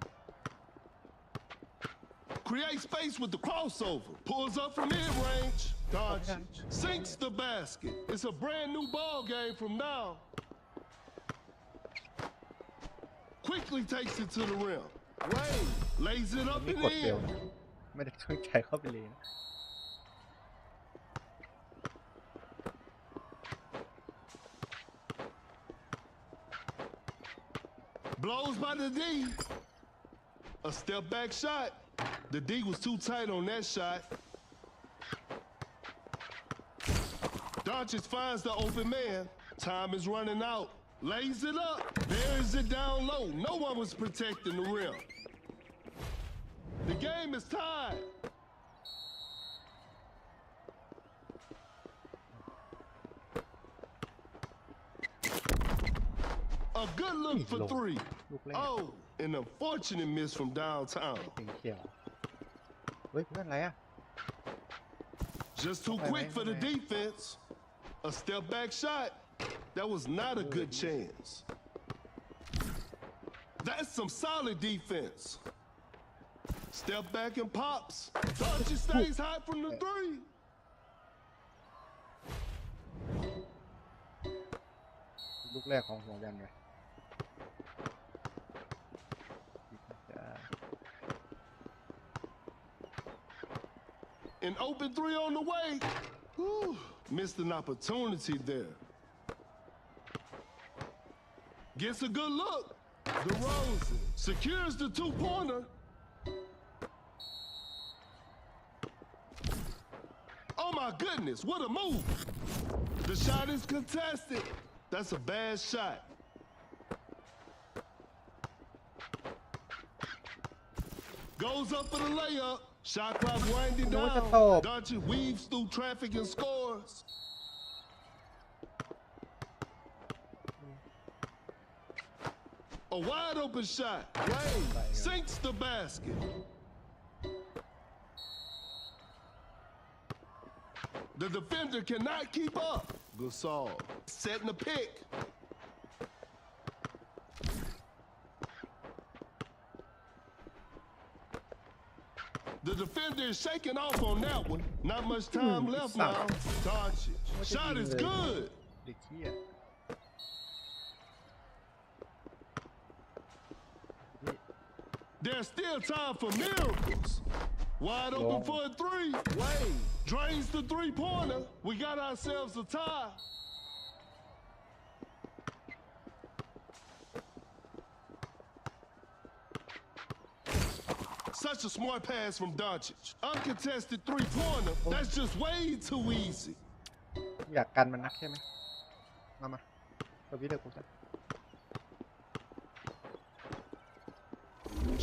Create space with the crossover. Pulls up from mid-range. Doncic sinks the basket. It's a brand new ball game from now. Quickly takes it to the rim. Wade lays it up ไม่ and กดเฟล in. นะไม่ได้ตั้งใจเข้าไปเลยนะ Blows by the D. A step back shot. The D was too tight on that shot. Doncic finds the open man. Time is running out. Lays it up. Buries it down low. No one was protecting the rim. The game is tied. A good look for three. ลูกแรก Oh, an unfortunate miss from downtown. เป็นเขียวเฮ้ยเพื่อนอะไรอ่ะ Just too quick for the defense. A step back shot. That was not a good chance. That's some solid defense. Step back and pops. Doncic stays high from the three. ลูกแรกของหัวยันเลย An open three on the way. Whew, missed an opportunity there. Gets a good look. DeRozan secures the two-pointer. Oh my goodness, what a move. The shot is contested. That's a bad shot. Goes up for the layup. Shot clock winding No, down. it's a top. Doncic weaves through traffic and scores. A wide open shot. Wade sinks the basket. The defender cannot keep up. Gasol setting the pick. The defender is shaking off on that one. Not much time left now. Doncic. Shot is good. เด็กเหี้ย There's still time for miracles. Wide open Long. for a three. Wade drains the three-pointer. We got ourselves a tie. Such a smart pass from Doncic. Uncontested three-pointer. That's just way too easy. อยากกันมันนักใช่ไหมมาตัวพี่เด็กกูจะ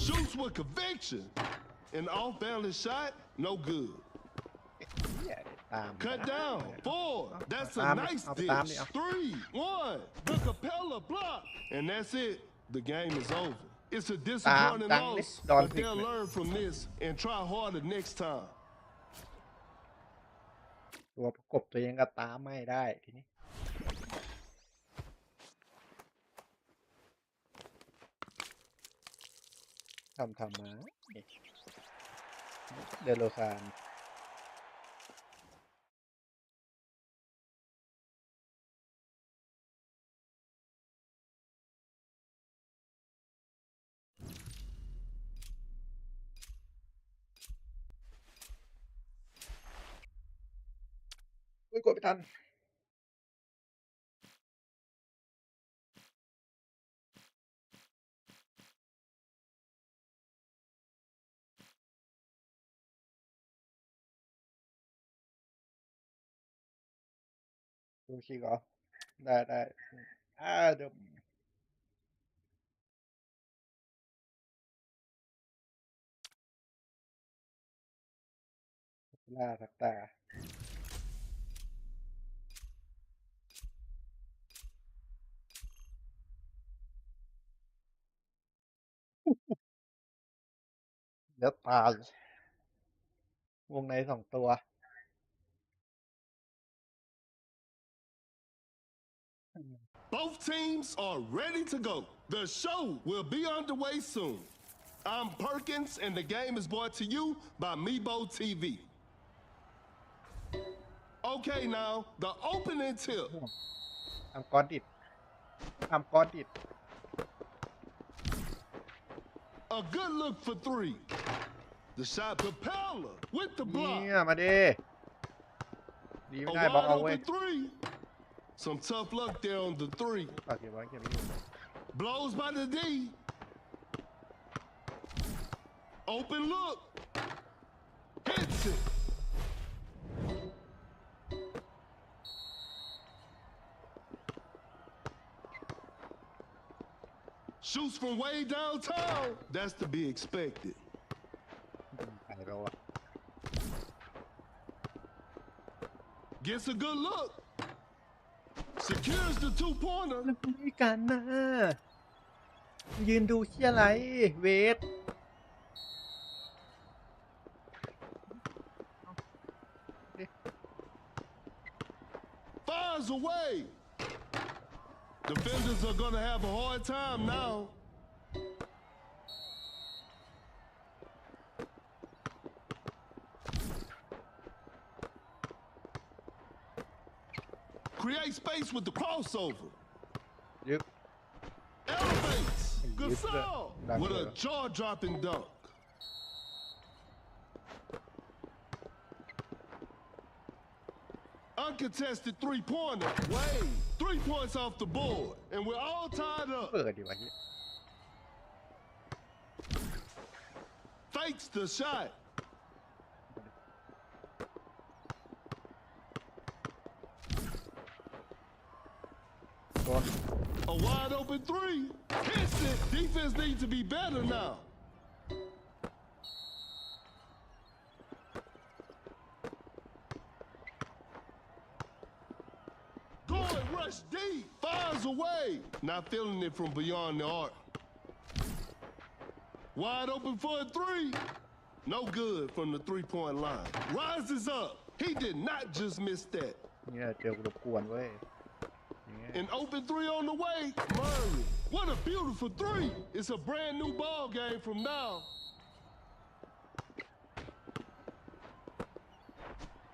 Shoots with conviction. An off-balance shot, no good. เหี้ยตาม Cut down. 4. That's a I'll nice be down dish. there. 3, 1. The Capella block. And that's it. The game is over. It's a disappointing down loss, this. Don't but they'll think- learn from this and try harder next time. ตัวประกบตัวเองก็ตามไม่ได้ทีนี้ทำมาเดโลซานอุ้ยกดไม่ทันดูชิกเหรอได้เดี๋ยวล่าทักตาเดี๋ยวตายวงใน2 ตัว Both teams are ready to go. The show will be underway soon. I'm Perkins, and the game is brought to you by Meebo TV. Okay, now, the opening tip. ทำก้อนดิดทำก้อนดิด A good look for three. The shot propeller with the เนี่ block. ยมาดิดี A ไม่ได้บล็อก wide เอาเว้ย open three. Some tough luck there on the three. ฝากเก็บไว้เก็บไว้อยู่ Blows by the D. Open look. Hits it. Shoots from way downtown. That's to be expected. หายไปวะ Gets a good look. Secures the two-pointer. แล้วคุยกันนะยืนดูเชี่ยอะไรเวท Fires away. Defenders are gonna have a hard time now. Create space with the crossover. ยึก Elevates. Yes, Gasol that- with a that- jaw-dropping dunk. Uncontested three-pointer. Way. 3 points off the board. And we're all tied up. เปิดดีวะเฮีย Fakes the shot. A wide open three. Hits it. Defense needs to be better now. Going rush deep. Fires away. Not feeling it from beyond the arc. Wide open for a three. No good from the three-point line. Rises up. He did not just miss that. เนี่ยเจอกูรบกวนเว้ยอย่างเงี้ย An open three on the way. Murray. What a beautiful three. It's a brand new ball game from now.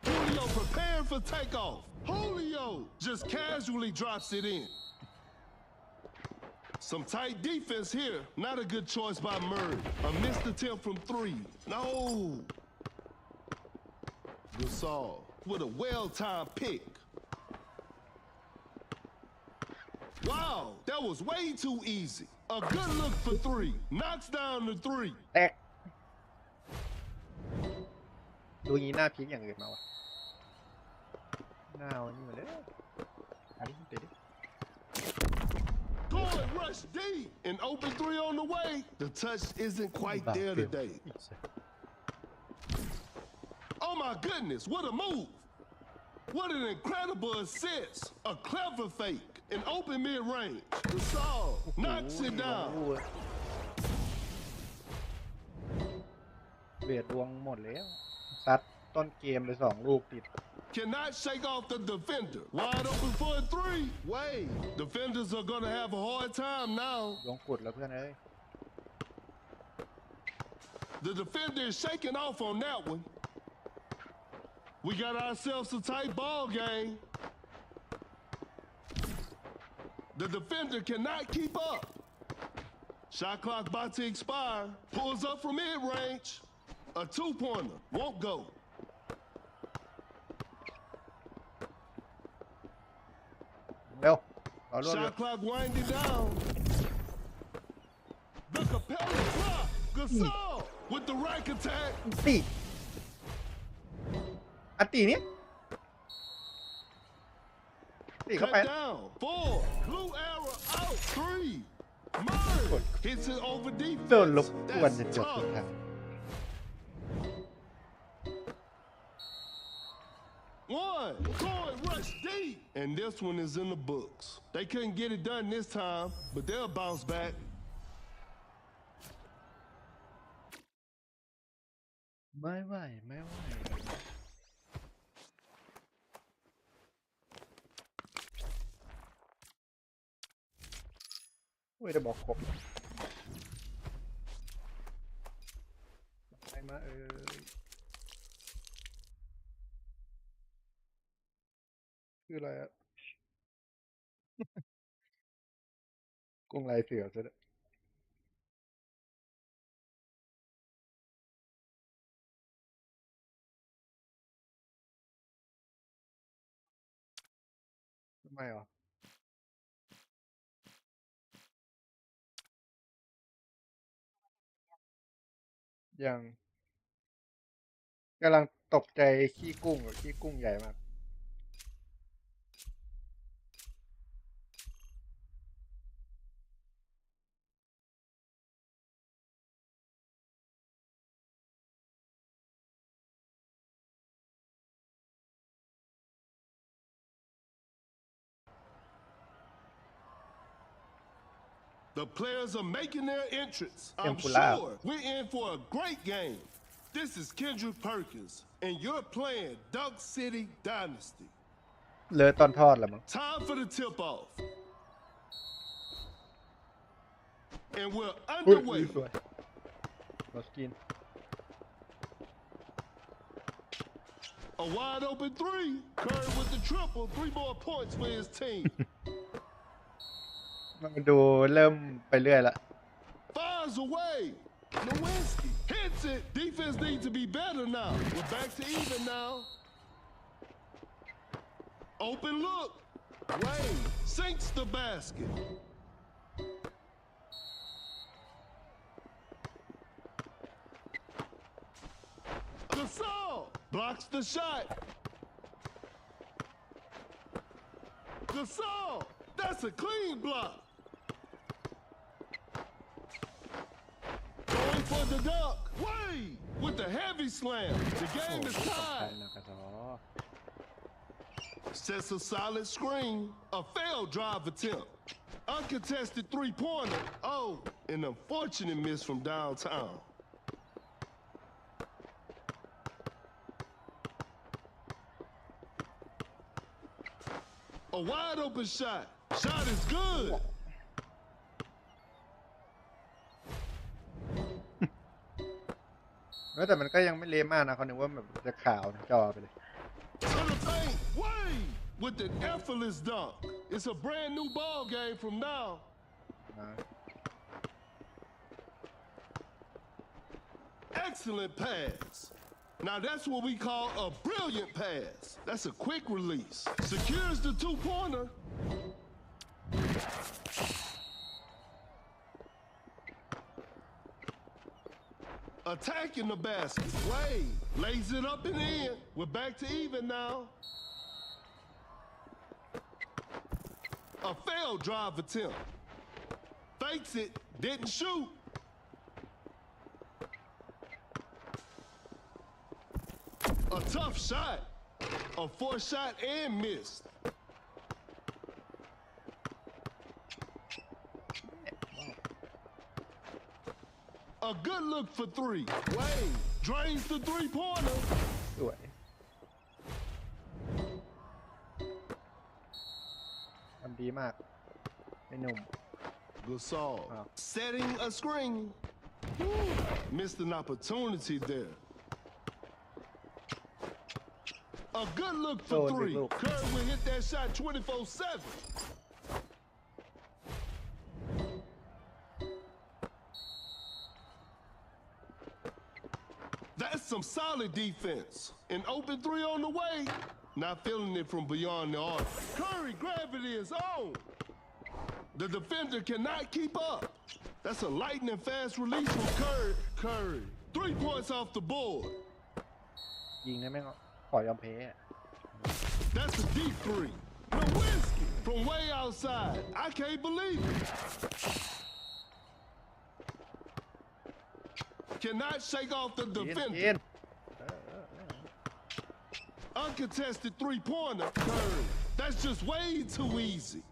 Julio preparing for takeoff. Julio just casually drops it in. Some tight defense here. Not a good choice by Murray. A missed attempt from three. No. Gasol with a well-timed pick. Wow, that was way too easy. A good look for three. Knocks down the three. แตกดูงี้หน้าพีคอย่างอื่นมาวะหน้าวันนี้มาเลยอันนี้เดี๋ยวดิ Going rush deep. An open three on the way. The touch isn't quite there today. Oh my goodness, what a move. What an incredible assist. A clever fake. An open mid-range. Gasol knocks it down. เบียดดวงหมดแล้วซัดต้นเกมไป2 ลูกติด Cannot shake off the defender. Wide open for a three. Wade. Defenders are going to have a hard time now. ดวงกุดแล้วเพื่อนเอ้ย The defender is shaking off on that one. We got ourselves a tight ball game. The defender cannot keep up. Shot clock about to expire. Pulls up from mid-range. A two-pointer. Won't go. เร็วเอารวดเร็ว Shot clock winding down. The Capella drop. Gasol with the rack attack. ตีอันตีนี้ตีเข้าไป Cut down. 4. Blue arrow out. 3. Murray hits it over โดนรบ defense. กวนจน That's จบสุด tough. ท้าย One. Going rush deep. And this one is in the books. They couldn't get it done this time, but they'll bounce back. ไม่ไหวไม่ไหวโอ้ยได้บอกครบ คืออะไรอะกุ้งลายเสือซะด้วยทำไมอ่ะยังกำลังตกใจขี้กุ้งอ่ะขี้กุ้งใหญ่มาก The players are making their entrance. I'm Tempura. sure we're in for a great game. This is Kendrick Perkins, and you're playing Duck City Dynasty. เลอะตอนทอดแล้วมั้ง Time for the tip-off. And we're อุ้ย underway. สวยรสกิน A wide open three. Curry with the triple. 3 more points for his team. มันดูเริ่มไปเรื่อยละ Fires away. Nowinski hits it. Defense needs to be better now. We're back to even now. Open look. Wade sinks the basket. Gasol blocks the shot. Gasol, that's a clean block. Going for the dunk. Wade with the heavy slam. The game is ใช่ tied. นะกระสอ Sets a solid screen. A failed drive attempt. Uncontested three-pointer. Oh, an unfortunate miss from downtown. A wide open shot. Shot is good. แต่มันก็ยังไม่เละมากนะเขานึกว่าแบบจะขาวจอไปเลย To the paint. Wade with an effortless dunk. It's a brand new ball game from now. นะ Excellent pass. Now that's what we call a brilliant pass. That's a quick release. Secures the two-pointer. Attacking the basket. Wade lays it up and in. We're back to even now. A failed drive attempt. Fakes it. Didn't shoot. A tough shot. A forced shot and missed. A good look for three. Wade drains the three-pointer. สวยทำดีมากไอ้หนุ่ม Gasol Oh. setting a screen. Missed an opportunity there. A good look for Oh, big three. look. Curry will hit that shot 24/7. That's some solid defense. An open three on the way. Not feeling it from beyond the arc. Curry, gravity is on. The defender cannot keep up. That's a lightning fast release from Curry. Curry, 3 points off the board. ยิงได้แม่งขอยอมแพ้ That's a deep three. Nowinski from way outside. I can't believe it. Cannot shake off the เย็น defender. เย็น Uncontested three-pointer. Curry. That's just way too easy.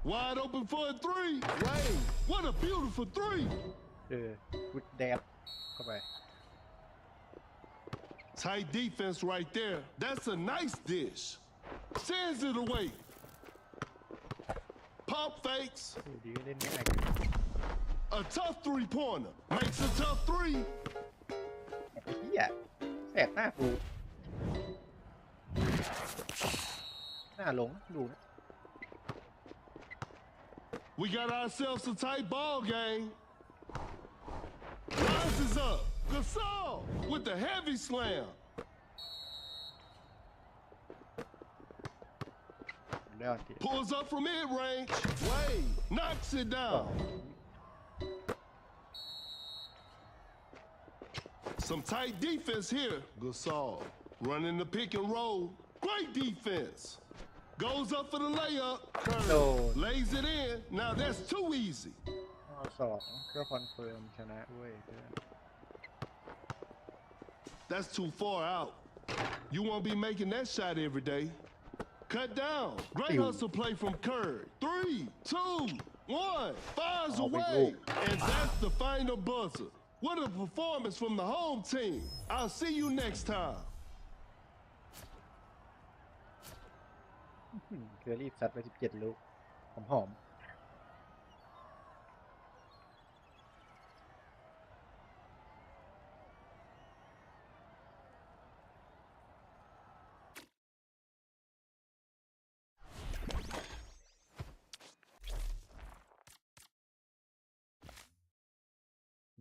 Wide open for a three. Wade, what a beautiful three. พุดแดดเข้าไป Tight defense right there. That's a nice dish. Sends it away. Pump fakes. ดีก็เล่นง่าย A tough three-pointer. Makes a tough three. ยแสบหน้ากูหน้าลงดูนะ We got ourselves a tight ball game. Rises up. Gasol with the heavy slam. เดี๋ยวที Pulls up from mid-range. Wade knocks it down. Some tight defense here. Gasol running the pick and roll. Great defense. Goes up for the layup. Curry lays it in. Now that's too easy. สองเพื่อคอนเฟิร์มชนะด้วย That's too far out. You won't be making that shot every day. Cut down. Great hustle play from Curry. 3, 2, 1. Fires away. And that's the final buzzer. What a performance from the home team. I'll see you next time. เคอรี่ซัดไป17 ลูกหอม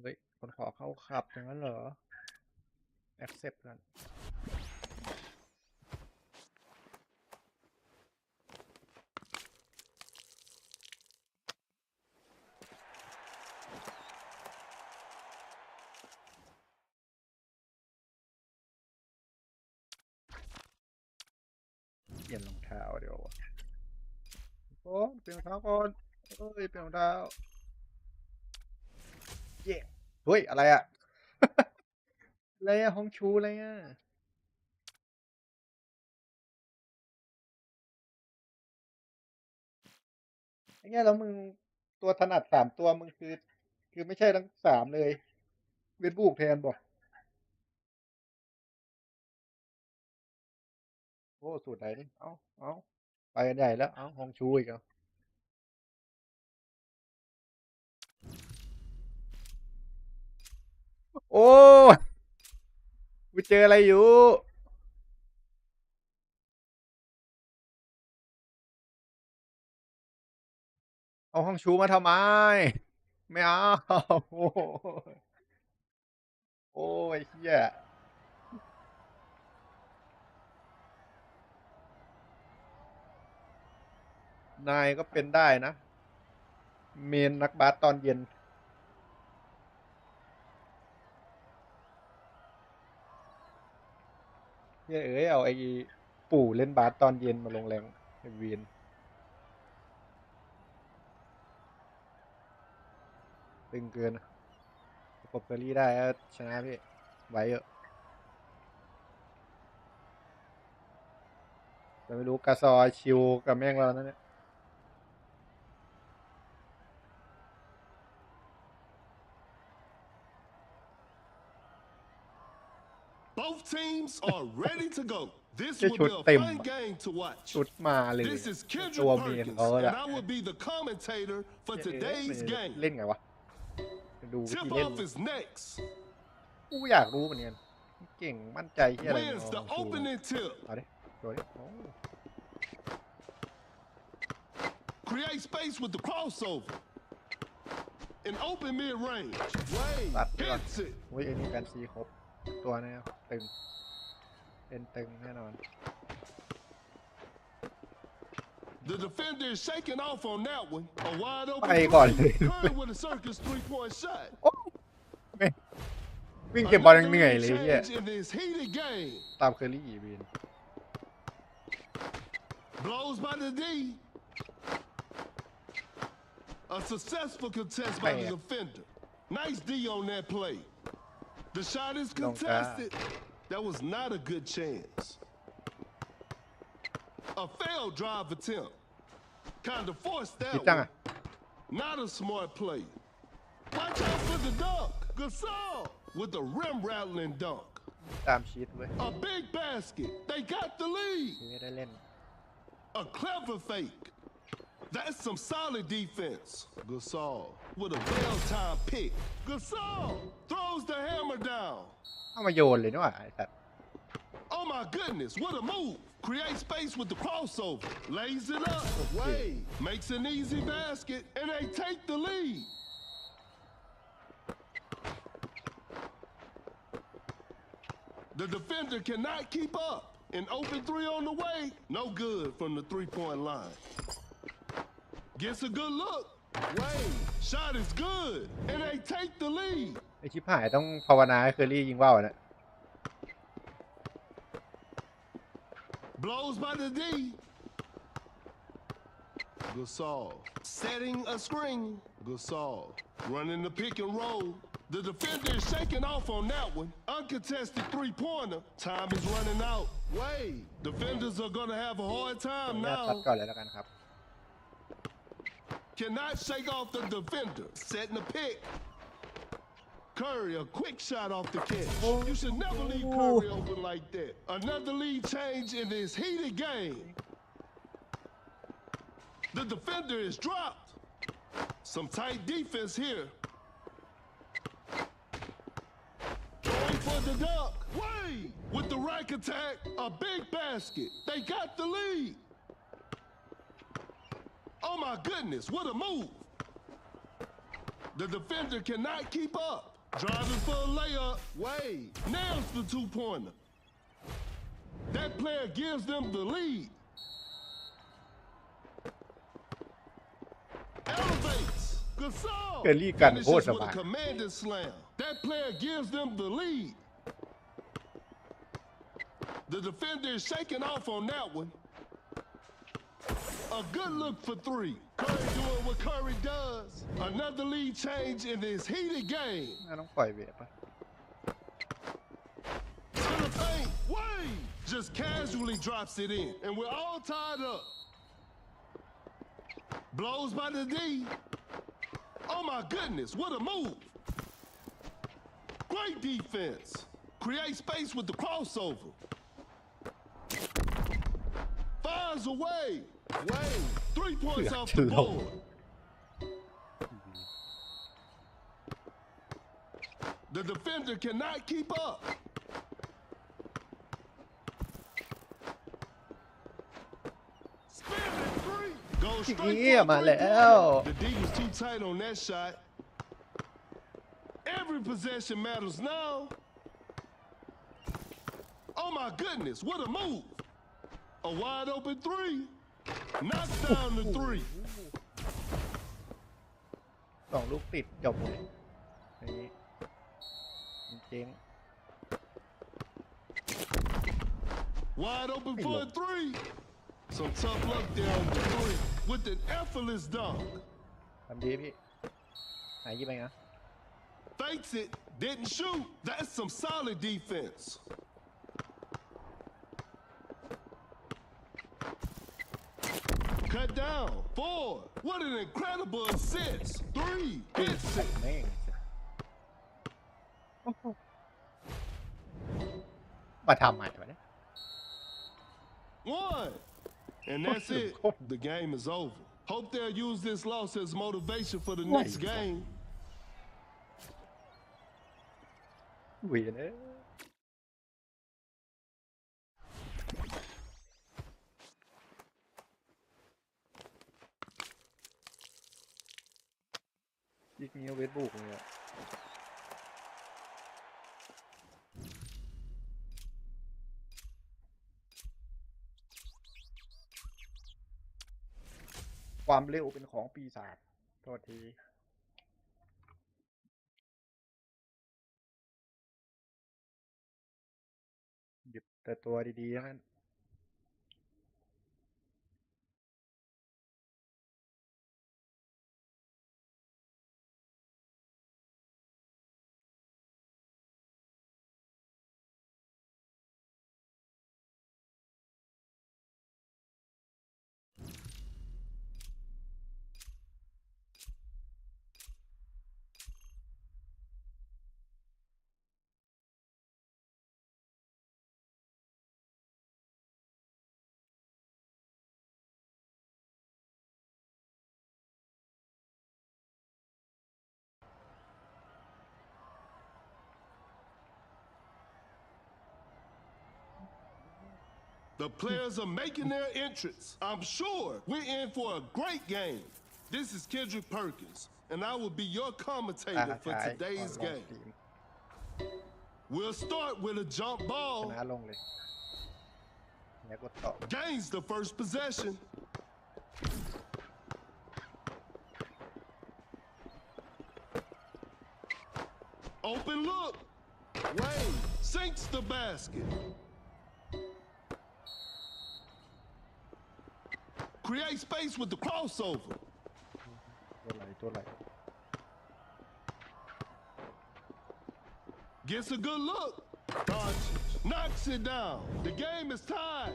เฮ้ยคนขอเข้าขับอย่างนั้นเหรอ accept กันเปลี่ยนรองเท้าเดี๋ยวโอ้เปลี่ยนรองเท้าก่อนเอ้ยเปลี่ยนรองเท้าเย้เฮ้ยอะไรอะ อะไรอะห้องชูอะไรอะไอ้เงี้ยแล้วมึงตัวถนัด3 ตัวมึงคือไม่ใช่ทั้ง3เลยเวนบุกแทนบอกโอ้สูตรไหนนี่เอาไปกันใหญ่แล้วเอาห้องชูอีกเอาโอ้กูเจออะไรอยู่เอาห้องชูมาทำไมไม่เอาโอ้ยเฮียนายก็เป็นได้นะเมนนักบาสตอนเย็นเฮ้ยเอ้ยเอาไอ้ปู่เล่นบาสตอนเย็นมาลงแรงไอ้เวียนตึงเกินประกบเกอรี่ได้ชนะพี่ไหวเยอะแต่ไม่รู้กาซอชิวกับแม่งเรานั่นเนี่ย Both teams are ready to go. This จะ will ชุด be a เต็ม fun game to watch. ชุดมาเลย This is ตัว Kendrick เมน Perkins, เขา and ละ I will be the commentator for เอ๊ะ today's เล่น game. ไงวะดูวิธี Tip เล่น off is next. กูอยากรู้เหมือนกันเก่งมั่นใจที่อะไร Wins the เอาชู opening tip. เอาดิโดยโอ้ Create space with the crossover. An open mid-range. Wade ตัดไปก่อน hits it. อุ้ยไอ้นี่แฟนซีครบตัวนี้ตึงเป็นตึงแน่นอน The defender is shaking off on that one. A wide open ไปก่อนเลย Curry with a circus 3-point shot. แม่งวิ่งเก็บบอลยังเหนื่อยเลยเฮีย Change in this heated game. ตามเคอรี่เวียน Blows by the D. A successful contest by the defender. Nice D on that play. The shot is contested. That was not a good chance. A failed drive attempt. Kind of forced คิด that จัง one. อ่ะ Not a smart play. Watch out for the dunk. Gasol with the rim rattling dunk. ตามชีตเว้ย A big basket. They got the lead. ไม่ได้เล่น A clever fake. That's some solid defense. Gasol with a well-timed pick. Gasol throws the hammer down. เอามาโยนเลยนี่หว่าไอ้สัตว์ Oh my goodness, what a move. Create space with the crossover. Lays it up. Wade makes an easy basket, and they take the lead. The defender cannot keep up. An open three on the way. No good from the three-point line. Gets a good look. Wade, shot is good, and they take the lead. ไอชิบหายต้องภาวนาให้เคอรี่ยิงว่าวนะ Blows by the D. Gasol setting a screen. Gasol running the pick and roll. The defender is shaking off on that one. Uncontested three-pointer. Time is running out. Wade, defenders are going to have a hard ขอ time อนุญาตตัด now. ก่อนเลยแล้วกันครับ Cannot shake off the defender. Setting the pick. Curry, a quick shot off the catch. You should never leave Curry open like that. Another lead change in this heated game. The defender is dropped. Some tight defense here. Going for the dunk. Wade with the rack attack. A big basket. They got the lead. Oh my goodness, what a move. The defender cannot keep up. Driving for a layup. Wade nails the two-pointer. That player gives them the lead. Elevates. Gasol เคอรี่กันโคตร finishes ส with บาย a commanding slam. That player gives them the lead. The defender is shaking off on that one. A good look for three. Curry doing what Curry does. Another lead change in this heated game. น่าต้องปล่อยเวทปะ To the paint. Wade just casually drops it in. And we're all tied up. Blows by the D. Oh my goodness, what a move. Great defense. Create space with the crossover. Fires away. Wade, 3 points off the board. The defender cannot keep up. Spinning three. Goes เฮี straight ย for มา a แล้ว three-pointer. The D was too tight on that shot. Every possession matters now. Oh my goodness, what a move. A wide open three. Knocks down the three. สองลูกติดจบเลยนี่เจ๊ง Wide open for a three. Some tough luck there on the three with an effortless dunk. ทำดีพี่หายยี่ไปนะ Fakes it, didn't shoot. That's some solid defense. Cut down. 4. What an incredible assist. 3. Hits it. แม่งโอ้โหมาทำใหม่วะเนี่ย 1. And that's it. The game is over. Hope they'll use this loss as motivation for the next game. เวียนเอ้ยยิงนี้เวทบุกเลยอะความเร็วเป็นของปีศาจโทษทีหยิบแต่ตัวดีๆนั้น The players are making their entrance. I'm sure we're in for a great game. This is Kendrick Perkins, and I will be your ตา commentator for ท้ายก่อน today's ลง game. ทีม We'll start with a jump ช ball. นะลงเลยเนี่ยกดต่อ Gains the first possession. Open look. Wade sinks the basket. Create space with the crossover. ตัวไหล Gets a good look. Dodges. Knocks it down. The game is tied.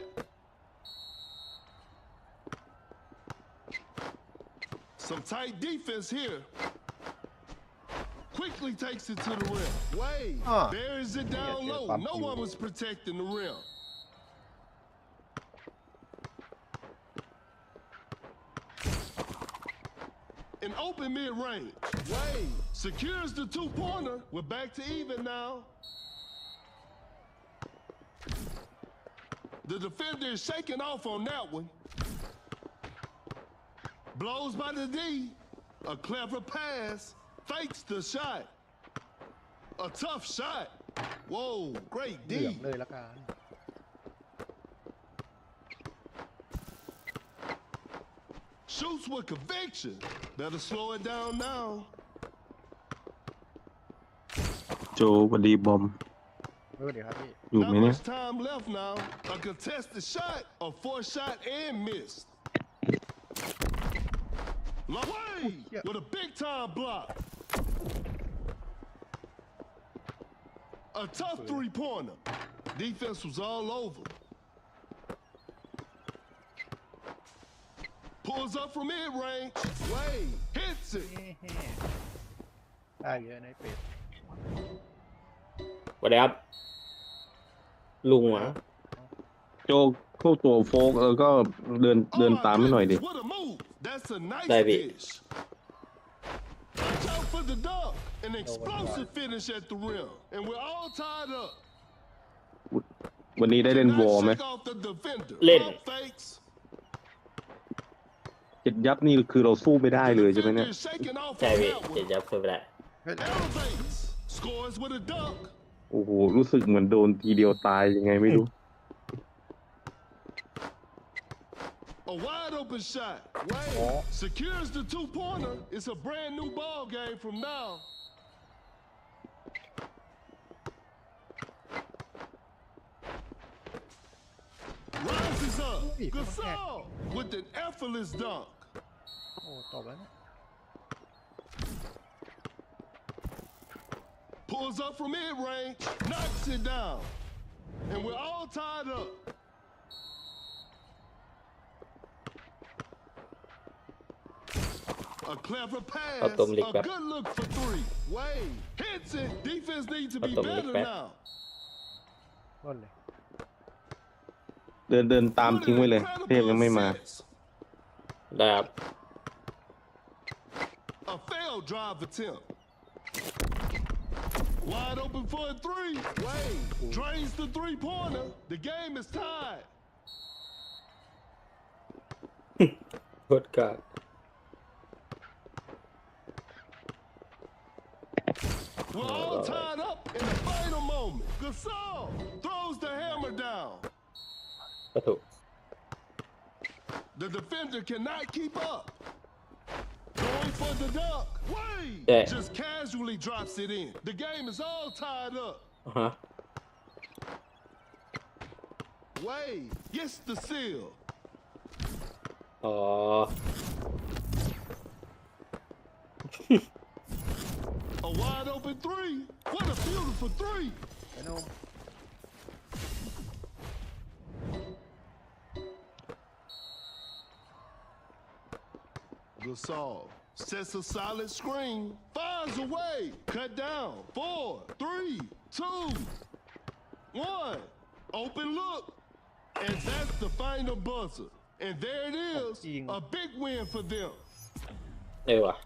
Some tight defense here. Quickly takes it to the rim. Wade buries it down low. No one was protecting the rim. An open mid-range. Wade secures the two-pointer. We're back to even now. The defender is shaking off on that one. Blows by the D. A clever pass. Fakes the shot. A tough shot. Whoa, great เหลือง D. เลยละกัน Shoots with conviction. Better slow it down now. โจสวัสดีบอม เดี๋ยวครับพี่ อยู่ไห Not มเนี่ย much time left now. A contested shot, a forced shot, and missed. Wade with a big time block. A tough three-pointer. Defense was all over. Pulls up from mid-range. Wade hits it. ได้เยอะในเป็ด สวัสดีครับลุงเหรอ โจเข้าตัวโฟกแล้วก็เดิน Oh, ตามให้หน่อยดิ what a move. That's a nice Baby. dish. Watch out for the dunk. An explosive finish at the rim. And we're all tied up. วันนี้ได้เล่นวอล Cannot ไหม shake off the defender. Len. Pump fakes. เจ็ดยับนี่คือเราสู้ไม่ได้เลยใช่ไหมเนี่ย Defender is shaking off ใช่ on พี่ that เจ็ด one. ยับเพิ่มไปได้ Elevates. Scores with a dunk. โอ้โห รู้สึกเหมือนโดนทีเดียวตายยังไงไม่รู้ A wide open shot. Wade secures the two-pointer. It's a brand new ball game from now. Rises up. Gasol with an effortless dunk. โอ้ตบแล้วเนี่ย Pulls up from mid-range. Knocks it down. And we're all tied up. A clever pass. A Automatic back. good look for three. Wade hits it. Defense needs to be Automatic better back. now. ต้นเลย เดินตามทิ้งไว้เลย เทพยังไม่มา ได้ครับ A failed drive attempt. Wide open for a three. Wade drains the three-pointer. The game is tied. โคตรกาก We're all tied up in the final moment. Gasol throws the hammer down. ก็ถูก The defender cannot keep up. Going for the dunk. Wade Yeah. just casually drops it in. The game is all tied up. อ่าฮะ Wade gets the seal. อ๋อ A wide open three. What a beautiful three. ไอ้โน้ม Gasol sets a solid screen. Fires away. Cut down. 4, 3, 2, 1. Open look. And that's the final buzzer. And there it is. A big win for them. เออว่ะ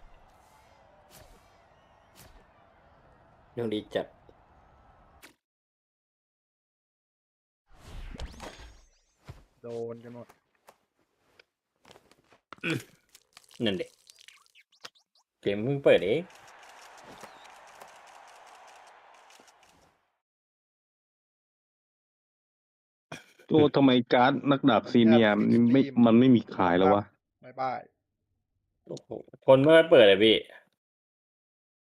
ยังดีจัด โดนกันหมด นั่นเด็กเกมเพิ่งเปิดเอง โจทำไมการ์ดนักดาบซีเนียร์มันไม่มีขายแล้ววะ บ๊ายบาย โอ้โหคนเมื่อเปิดเลยพี่